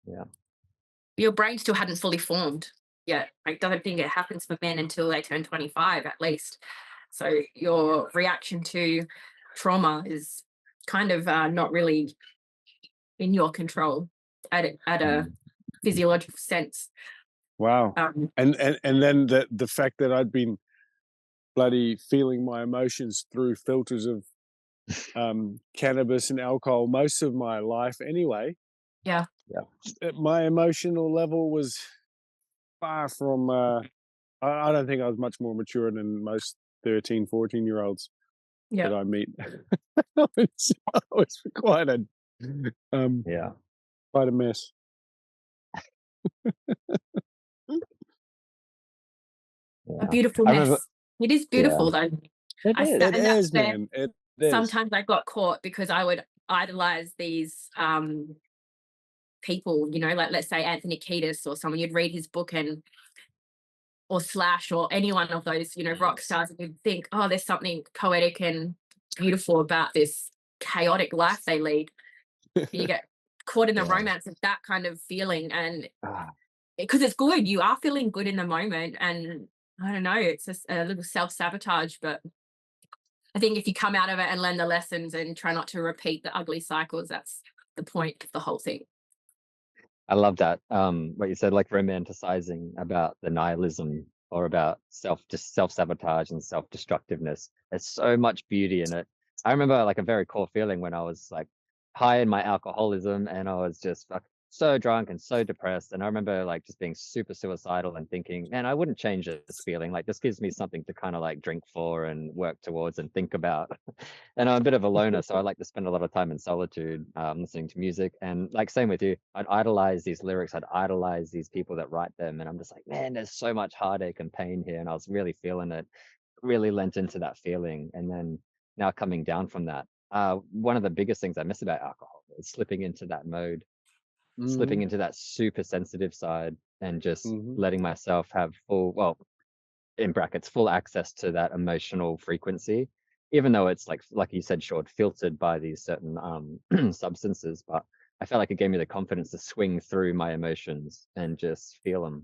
Yeah. Your brain still hadn't fully formed yet. I don't think it happens for men until they turn 25 at least. So your reaction to trauma is kind of not really in your control at a physiological sense. Wow. And then the fact that I'd been bloody feeling my emotions through filters of cannabis and alcohol most of my life anyway. Yeah. My emotional level was far from I don't think I was much more mature than most 13, 14-year-olds that I meet. It's quite a quite a mess. A beautiful mess. It is beautiful though. It is, man. It is. Sometimes I got caught because I would idolize these people, you know, like let's say Anthony Kiedis or someone. You'd read his book or Slash or any one of those, you know, rock stars, and you'd think, oh, there's something poetic and beautiful about this chaotic life they lead. You get caught in the romance of that kind of feeling, and because it's good, you are feeling good in the moment, and I don't know, it's just a little self-sabotage. But I think if you come out of it and learn the lessons and try not to repeat the ugly cycles, that's the point of the whole thing. I love that. What you said, like romanticizing about the nihilism or about self-sabotage and self-destructiveness. There's so much beauty in it. I remember like a very core feeling when I was like high in my alcoholism and I was just so drunk and so depressed. And I remember like just being super suicidal and thinking, man, I wouldn't change this feeling. Like this gives me something to kind of like drink for and work towards and think about. And I'm a bit of a loner, so I like to spend a lot of time in solitude, listening to music. And like same with you, I'd idolize these lyrics, I'd idolize these people that write them. And I'm just like, man, there's so much heartache and pain here. And I was really feeling it, really lent into that feeling. And then now coming down from that, one of the biggest things I miss about alcohol is slipping into that mode, slipping into that super sensitive side and just letting myself have full, in brackets, full access to that emotional frequency, even though it's like you said, Sjoerd, filtered by these certain substances. But I felt like it gave me the confidence to swing through my emotions and just feel them.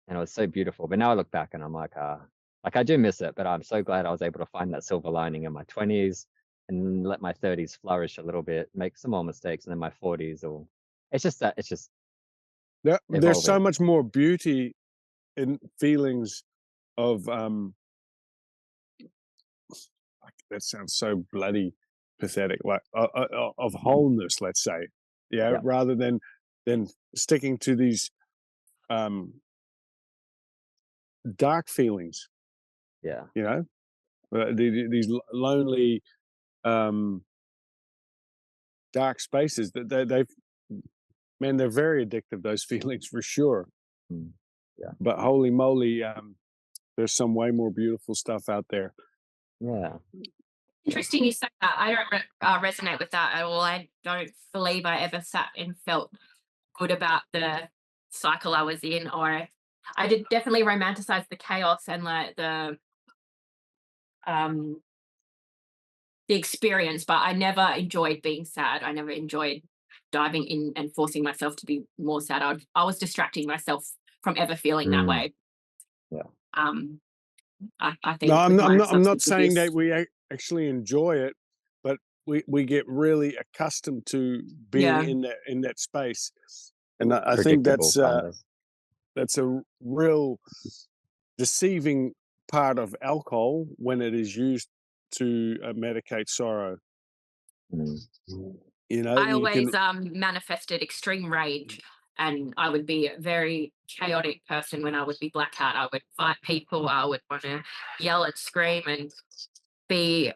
And it was so beautiful. But now I look back and I'm like I do miss it, but I'm so glad I was able to find that silver lining in my 20s and let my 30s flourish a little bit, make some more mistakes, and then my 40s or there's so much more beauty in feelings of that sounds so bloody pathetic, like of wholeness, let's say, rather than sticking to these dark feelings, you know, these lonely dark spaces that they've, man, they're very addictive, those feelings, for sure. But holy moly, there's some way more beautiful stuff out there. Interesting you said that. I don't resonate with that at all. I don't believe I ever sat and felt good about the cycle I was in, or I did definitely romanticize the chaos and like the experience, but I never enjoyed being sad. I never enjoyed diving in and forcing myself to be more sad. I was distracting myself from ever feeling that way. I think. No, I'm not saying that we actually enjoy it, but we get really accustomed to being in that space, and I think that's a real deceiving part of alcohol when it is used to medicate sorrow. You know, I always manifested extreme rage, and I would be a very chaotic person when I would be blackout. I would fight people. I would want to yell and scream and be,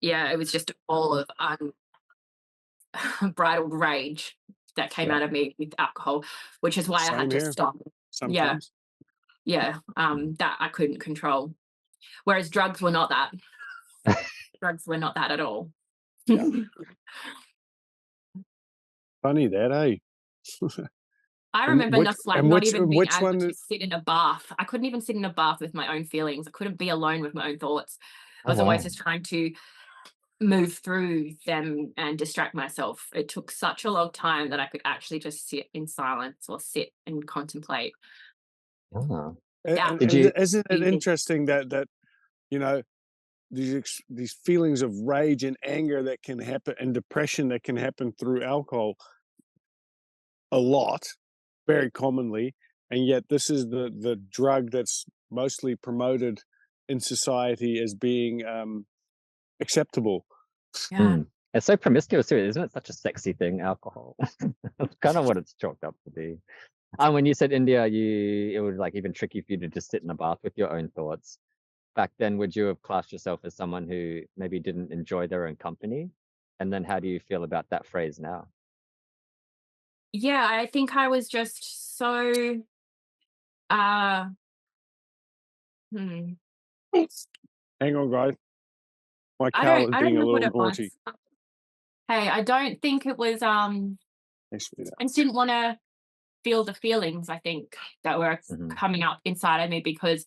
it was just all of unbridled rage that came out of me with alcohol, which is why I had to stop. Sometimes. That I couldn't control. Whereas drugs were not that. Drugs were not that at all. Funny that, eh? I remember not even being able to sit in a bath. I couldn't even sit in a bath with my own feelings. I couldn't be alone with my own thoughts. I was always just trying to move through them and distract myself. It took such a long time that I could actually just sit in silence or sit and contemplate. Isn't it interesting that you know, these feelings of rage and anger that can happen, and depression that can happen through alcohol a lot, very commonly, and yet this is the drug that's mostly promoted in society as being acceptable. Yeah. It's so promiscuous too, isn't it? Such a sexy thing, alcohol. That's kind of what it's chalked up to be. And when you said India, it was like even tricky for you to just sit in a bath with your own thoughts. Back then, would you have classed yourself as someone who maybe didn't enjoy their own company? And then how do you feel about that phrase now? Yeah, I think I was just so uh hmm. Hang on, guys. My cow is I don't being a know what little it was. naughty. Hey, I don't think it was Thanks for that. I just didn't want to feel the feelings, I think, that were coming up inside of me, because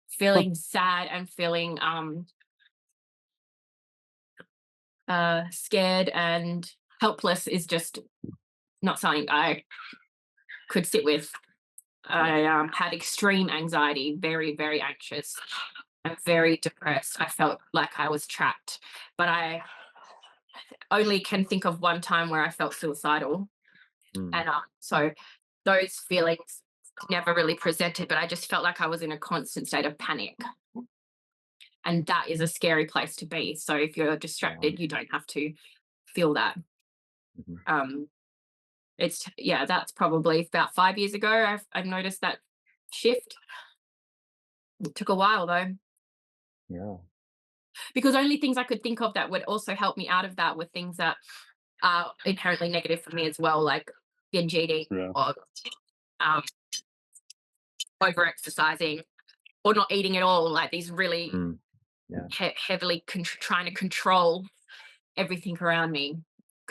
feeling sad and feeling scared and helpless is just not something I could sit with. I had extreme anxiety, very, very anxious and very depressed. I felt like I was trapped, but I only can think of one time where I felt suicidal. And so those feelings never really presented, but I just felt like I was in a constant state of panic. And that is a scary place to be. So if you're distracted, you don't have to feel that. That's probably about 5 years ago. I've noticed that shift. It took a while though. Yeah. Because only things I could think of that would also help me out of that were things that are inherently negative for me as well, like binge eating or over exercising or not eating at all, like these really heavily trying to control everything around me.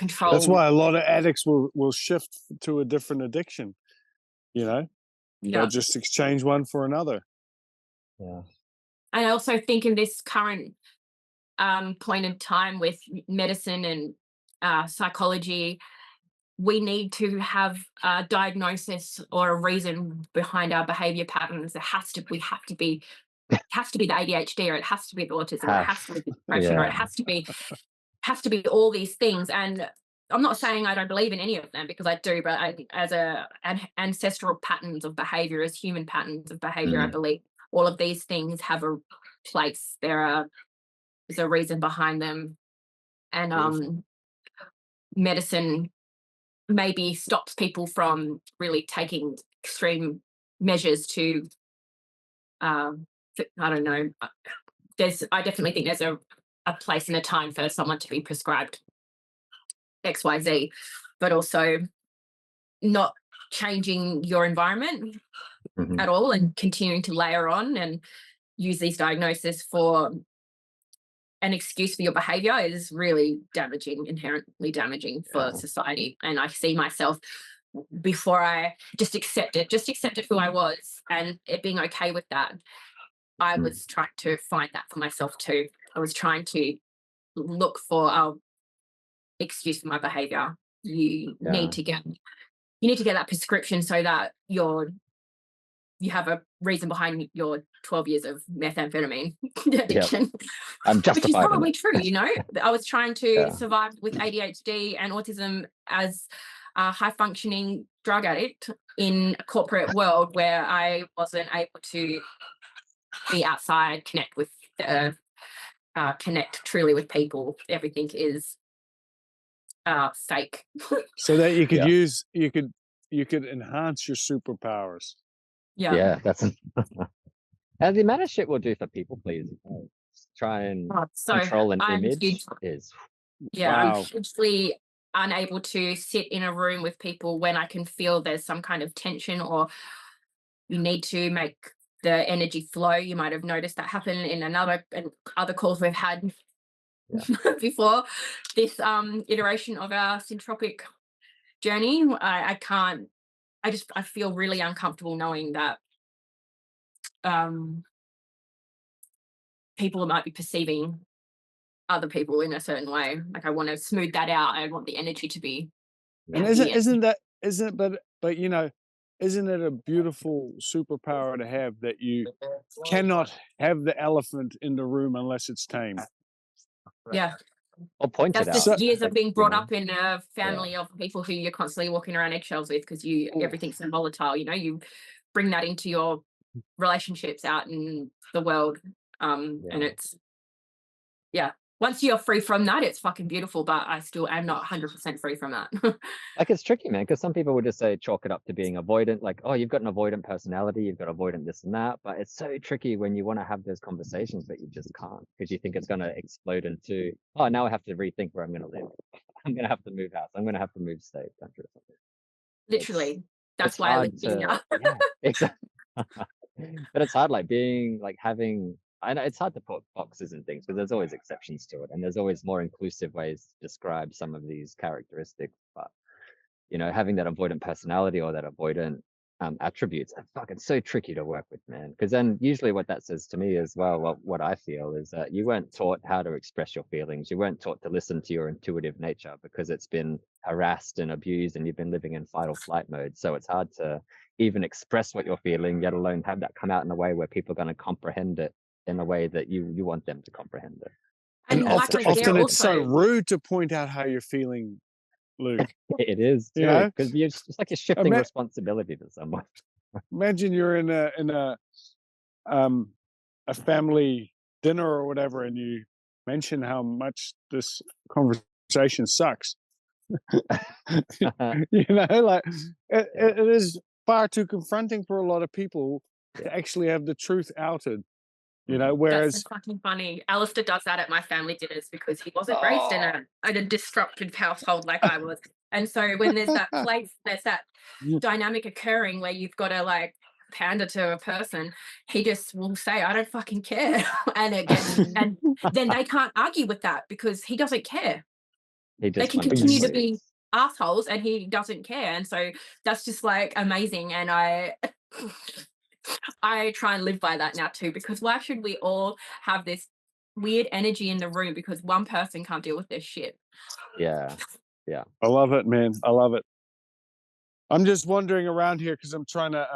That's why a lot of addicts will shift to a different addiction. They'll just exchange one for another. Yeah. I also think in this current point in time with medicine and psychology, we need to have a diagnosis or a reason behind our behavior patterns. It has to be the ADHD, or it has to be the autism, or it has to be the depression, or it has to be all these things. And I'm not saying I don't believe in any of them, because I do, but as ancestral patterns of behavior, as human patterns of behavior, I believe all of these things have a place. There's a reason behind them. And medicine maybe stops people from really taking extreme measures to I don't know. I definitely think there's a place and a time for someone to be prescribed XYZ, but also not changing your environment at all and continuing to layer on and use these diagnoses for an excuse for your behavior is really damaging, inherently damaging for society. And I see myself, before I just accepted who I was and it being okay with that, I was trying to find that for myself too. I was trying to look for an excuse for my behavior. You need to get that prescription so that you have a reason behind your 12 years of methamphetamine addiction. I'm justified. Which is probably true, I was trying to survive with ADHD and autism as a high functioning drug addict in a corporate world where I wasn't able to be outside, connect truly with people. Everything is fake. So that you could enhance your superpowers. Yeah, that's as the amount of shit we'll do for people, please. Try and control an image is I'm hugely unable to sit in a room with people when I can feel there's some kind of tension, or you need to make the energy flow. You might have noticed that happen in other calls we've had before this iteration of our Syntropy journey. I feel really uncomfortable knowing that people might be perceiving other people in a certain way. Like, I want to smooth that out. I want the energy to be. And isn't but isn't it a beautiful superpower to have that you cannot have the elephant in the room unless it's tamed? Yeah. Or point That's it just out. So- years of Like, being you brought know, up in a family of people who you're constantly walking around eggshells with because everything's so volatile. You know, you bring that into your relationships out in the world. And Yeah. it's, once you're free from that, it's fucking beautiful. But I still am not 100% free from that. Like, it's tricky, man, because some people would just say chalk it up to being avoidant, like, oh, you've got an avoidant personality, you've got avoidant this and that. But it's so tricky when you want to have those conversations, but you just can't because you think it's going to explode into, oh, now I have to rethink where I'm going to live. I'm going to have to move house. I'm going to have to move state, country, or something. Literally. That's It's why I live hard here now. yeah, exactly. But it's hard, like being like having. I know it's hard to put boxes and things because there's always exceptions to it, and there's always more inclusive ways to describe some of these characteristics. But you know, having that avoidant personality or that avoidant attributes, it's so tricky to work with, man. Because then usually what that says to me as well, what I feel is that you weren't taught how to express your feelings. You weren't taught to listen to your intuitive nature because it's been harassed and abused and you've been living in fight or flight mode. So it's hard to even express what you're feeling, let alone have that come out in a way where people are going to comprehend it in a way that you want them to comprehend it. And like I often share it's so also, rude to point out how you're feeling, Luke. It is You too, know? because it's like you're shifting Ima- responsibility to someone. Imagine you're in a family dinner or whatever, and you mention how much this conversation sucks. You know, like it is far too confronting for a lot of people to actually have the truth outed. You know, that's whereas so fucking funny. Alistair does that at my family dinners because he wasn't raised in a disruptive household like I was. And so when there's that there's that dynamic occurring where you've got to like pander to a person, he just will say, I don't fucking care. And again, and then they can't argue with that because he doesn't care. He They just can kind of continue to just be leaves. assholes and he doesn't care. And so that's just like amazing. And I try and live by that now too, because why should we all have this weird energy in the room because one person can't deal with their shit? Yeah. I love it, man. I love it. I'm just wandering around here because I'm trying to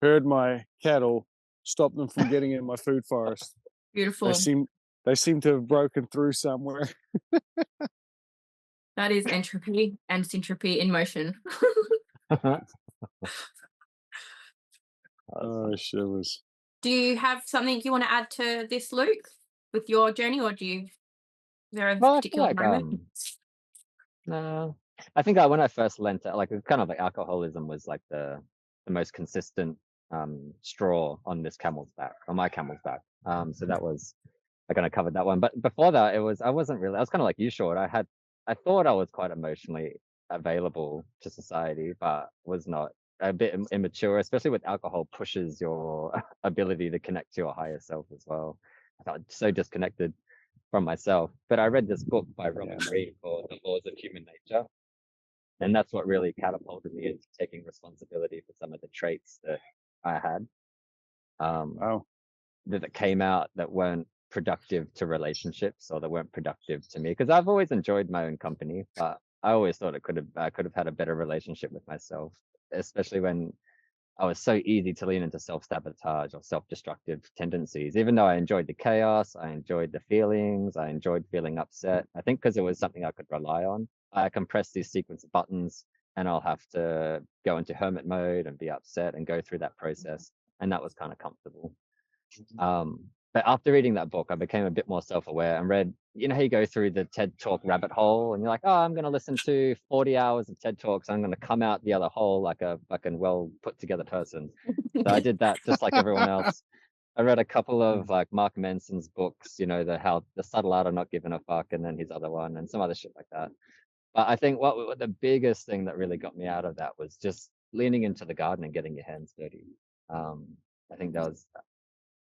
herd my cattle, stop them from getting in my food forest. Beautiful. They seem to have broken through somewhere. That is entropy and syntropy in motion. Oh, shivers. Do you have something you want to add to this, Luke, with your journey, or there a Well, I feel particular like moment? no. I think when I first lent it, like it was kind of like alcoholism was like the most consistent straw on this camel's back, on my camel's back. So that was I kind of covered that one. But before that, I wasn't really. I was kind of like you, Sjoerd. I thought I was quite emotionally available to society, but was not. A bit immature, especially with alcohol, pushes your ability to connect to your higher self as well. I felt so disconnected from myself. But I read this book by Robert Greene called The Laws of Human Nature. And that's what really catapulted me into taking responsibility for some of the traits that I had. Wow. That came out that weren't productive to relationships or that weren't productive to me. Because I've always enjoyed my own company, but I always thought I could have had a better relationship with myself, especially when I was so easy to lean into self-sabotage or self-destructive tendencies. Even though I enjoyed the chaos, I enjoyed the feelings, I enjoyed feeling upset. I think because it was something I could rely on. I can press these sequence of buttons and I'll have to go into hermit mode and be upset and go through that process. And that was kind of comfortable. But after reading that book, I became a bit more self-aware and read, you know, how you go through the TED Talk rabbit hole and you're like, oh, I'm going to listen to 40 hours of TED Talks. I'm going to come out the other hole like a fucking well put together person. So I did that just like everyone else. I read a couple of like Mark Manson's books, you know, the subtle art of not giving a fuck, and then his other one and some other shit like that. But I think what the biggest thing that really got me out of that was just leaning into the garden and getting your hands dirty. I think there was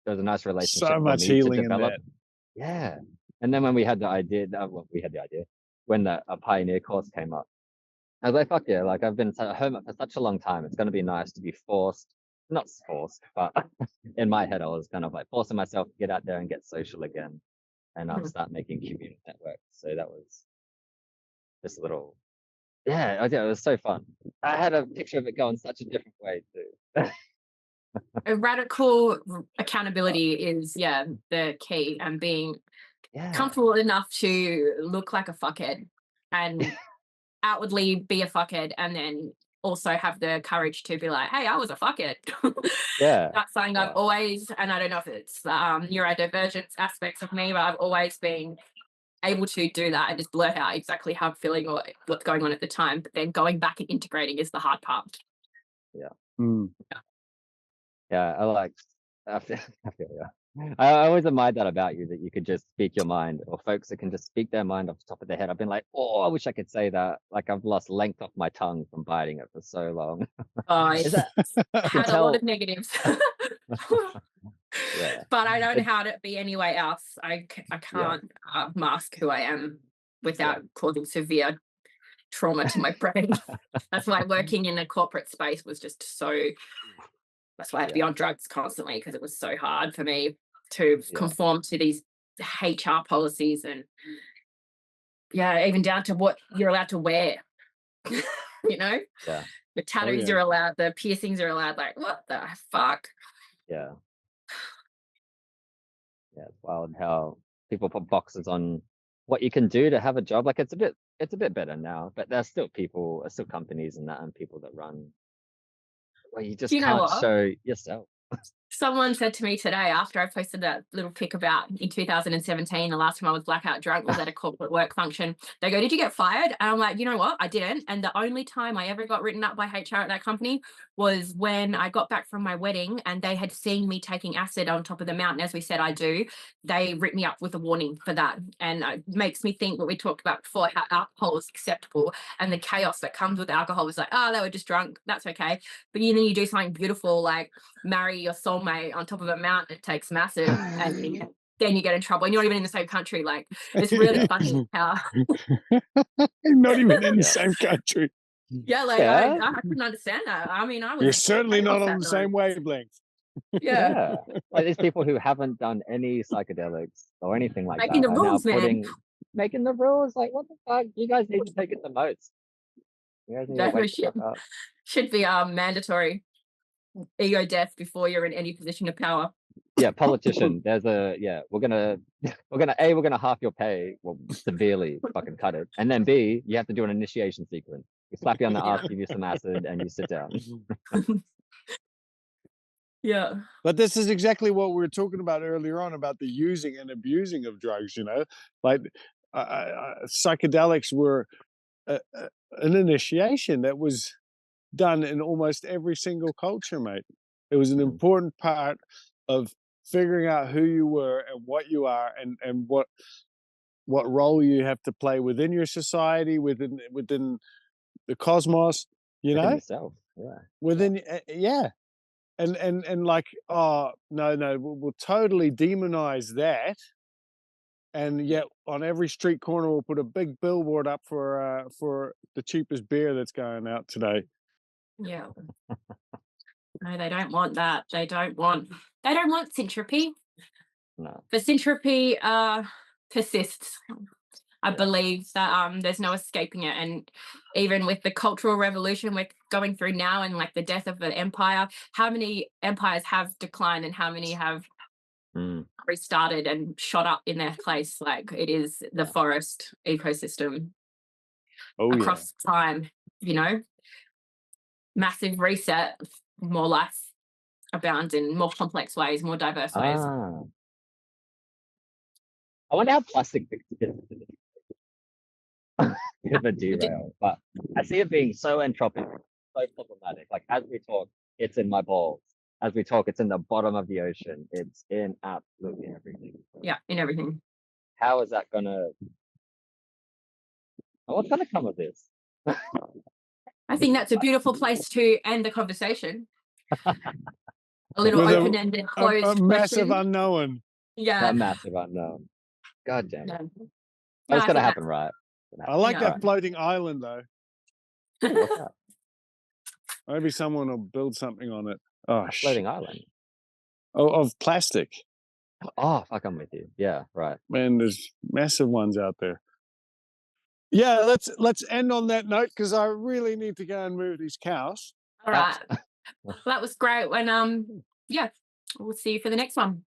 a nice relationship So for much me to healing in develop. that. Yeah. And then when we had the idea, when a pioneer course came up, I was like, fuck yeah, like I've been a hermit for such a long time. It's going to be nice to be not forced, but in my head, I was kind of like forcing myself to get out there and get social again and start making community networks. So that was this little Yeah, it was so fun. I had a picture of it going such a different way too. A radical accountability is, yeah, the key, and being Yeah, comfortable enough to look like a fuckhead and outwardly be a fuckhead, and then also have the courage to be like, hey, I was a fuckhead. yeah, That's something I've yeah, always, and I don't know if it's neurodivergence aspects of me, but I've always been able to do that and just blurt out exactly how I'm feeling or what's going on at the time. But then going back and integrating is the hard part. yeah. Mm. Yeah, I feel, I feel yeah. I always admired that about you, that you could just speak your mind, or folks that can just speak their mind off the top of their head. I've been like, oh, I wish I could say that. Like I've lost length off my tongue from biting it for so long. It's Is that you can had a lot tell? of negatives. Yeah, But I don't know it, how to be anyway else. I yeah, can't mask who I am yeah, without causing severe trauma to my brain. That's why working in a corporate space was just so, that's why I had to be yeah, on drugs constantly, because it was so hard for me to yeah, conform to these HR policies, and yeah, even down to what you're allowed to wear. You know, yeah, the Oh tattoos yeah. are allowed, the piercings are allowed. Like, what the fuck? yeah. Yeah, it's wild how people put boxes on what you can do to have a job. Like it's a bit better now, but there's still companies and that, and people that run where you Do just you know can't what? show yourself. Someone said to me today, after I posted that little pic about in 2017, the last time I was blackout drunk was at a corporate work function. They go, did you get fired? And I'm like, you know what? I didn't. And the only time I ever got written up by HR at that company was when I got back from my wedding and they had seen me taking acid on top of the mountain, as we said I do. They writ me up with a warning for that. And it makes me think what we talked about before, how alcohol is acceptable and the chaos that comes with alcohol is like, oh, they were just drunk. That's okay. But then you do something beautiful like marry your soulmate on top of a mountain, it takes massive, and then you get in trouble and you're not even in the same country. Like, it's really funny how Not even in the Yeah, same country. yeah, like yeah, I couldn't understand that. I mean, I You're was certainly way not off on that the night. same wavelength. Yeah, yeah. Like these people who haven't done any psychedelics or anything like making that the are now rules, man. making the rules. Like, what the fuck? You guys need to take it the most. You guys need to That wake the should fuck up. should be mandatory ego death before you're in any position of power. Yeah, politician. We're gonna half your pay, well, severely fucking cut it. And then B, you have to do an initiation sequence. We slap you on the Yeah, ass, give you some acid, and you sit down. yeah, But this is exactly what we were talking about earlier on about the using and abusing of drugs. Like psychedelics were an initiation that was done in almost every single culture, mate. It was an Mm, important part of figuring out who you were and what you are, and what role you have to play within your society, within the cosmos. You within know, yourself. Yeah. Yeah. within yeah. And like, oh no, we'll totally demonize that, and yet on every street corner we'll put a big billboard up for the cheapest beer that's going out today. yeah. No, they don't want that. They don't want Syntropy. No. The Syntropy persists. I Yeah. believe that there's no escaping it. And even with the cultural revolution we're going through now and like the death of the empire, how many empires have declined and how many have Mm, restarted and shot up in their place? Like, it is the yeah. forest ecosystem Oh yeah. across time, you know, massive reset, more life abounds in more complex ways, more diverse ways. Ah. I wonder how plastic fits into this. Bit of a derail, but I see it being so entropic, so problematic. Like as we talk, it's in my balls. As we talk, it's in the bottom of the ocean. It's in absolutely everything. Yeah, in everything. How is that gonna? What's gonna come of this? I think that's a beautiful place to end the conversation. A little With open-ended, a closed massive question. unknown. Yeah. That massive unknown. God damn it! No. But No, it's I gonna think happen, right? It's gonna I happen. like Yeah. that floating island though. Ooh, what's that? Maybe someone will build something on it. Oh, Floating island. of plastic. Oh, fuck, I'm with you. Yeah, right. Man, there's massive ones out there. Yeah, let's end on that note because I really need to go and move these cows. All right. Well, that was great. And yeah, we'll see you for the next one.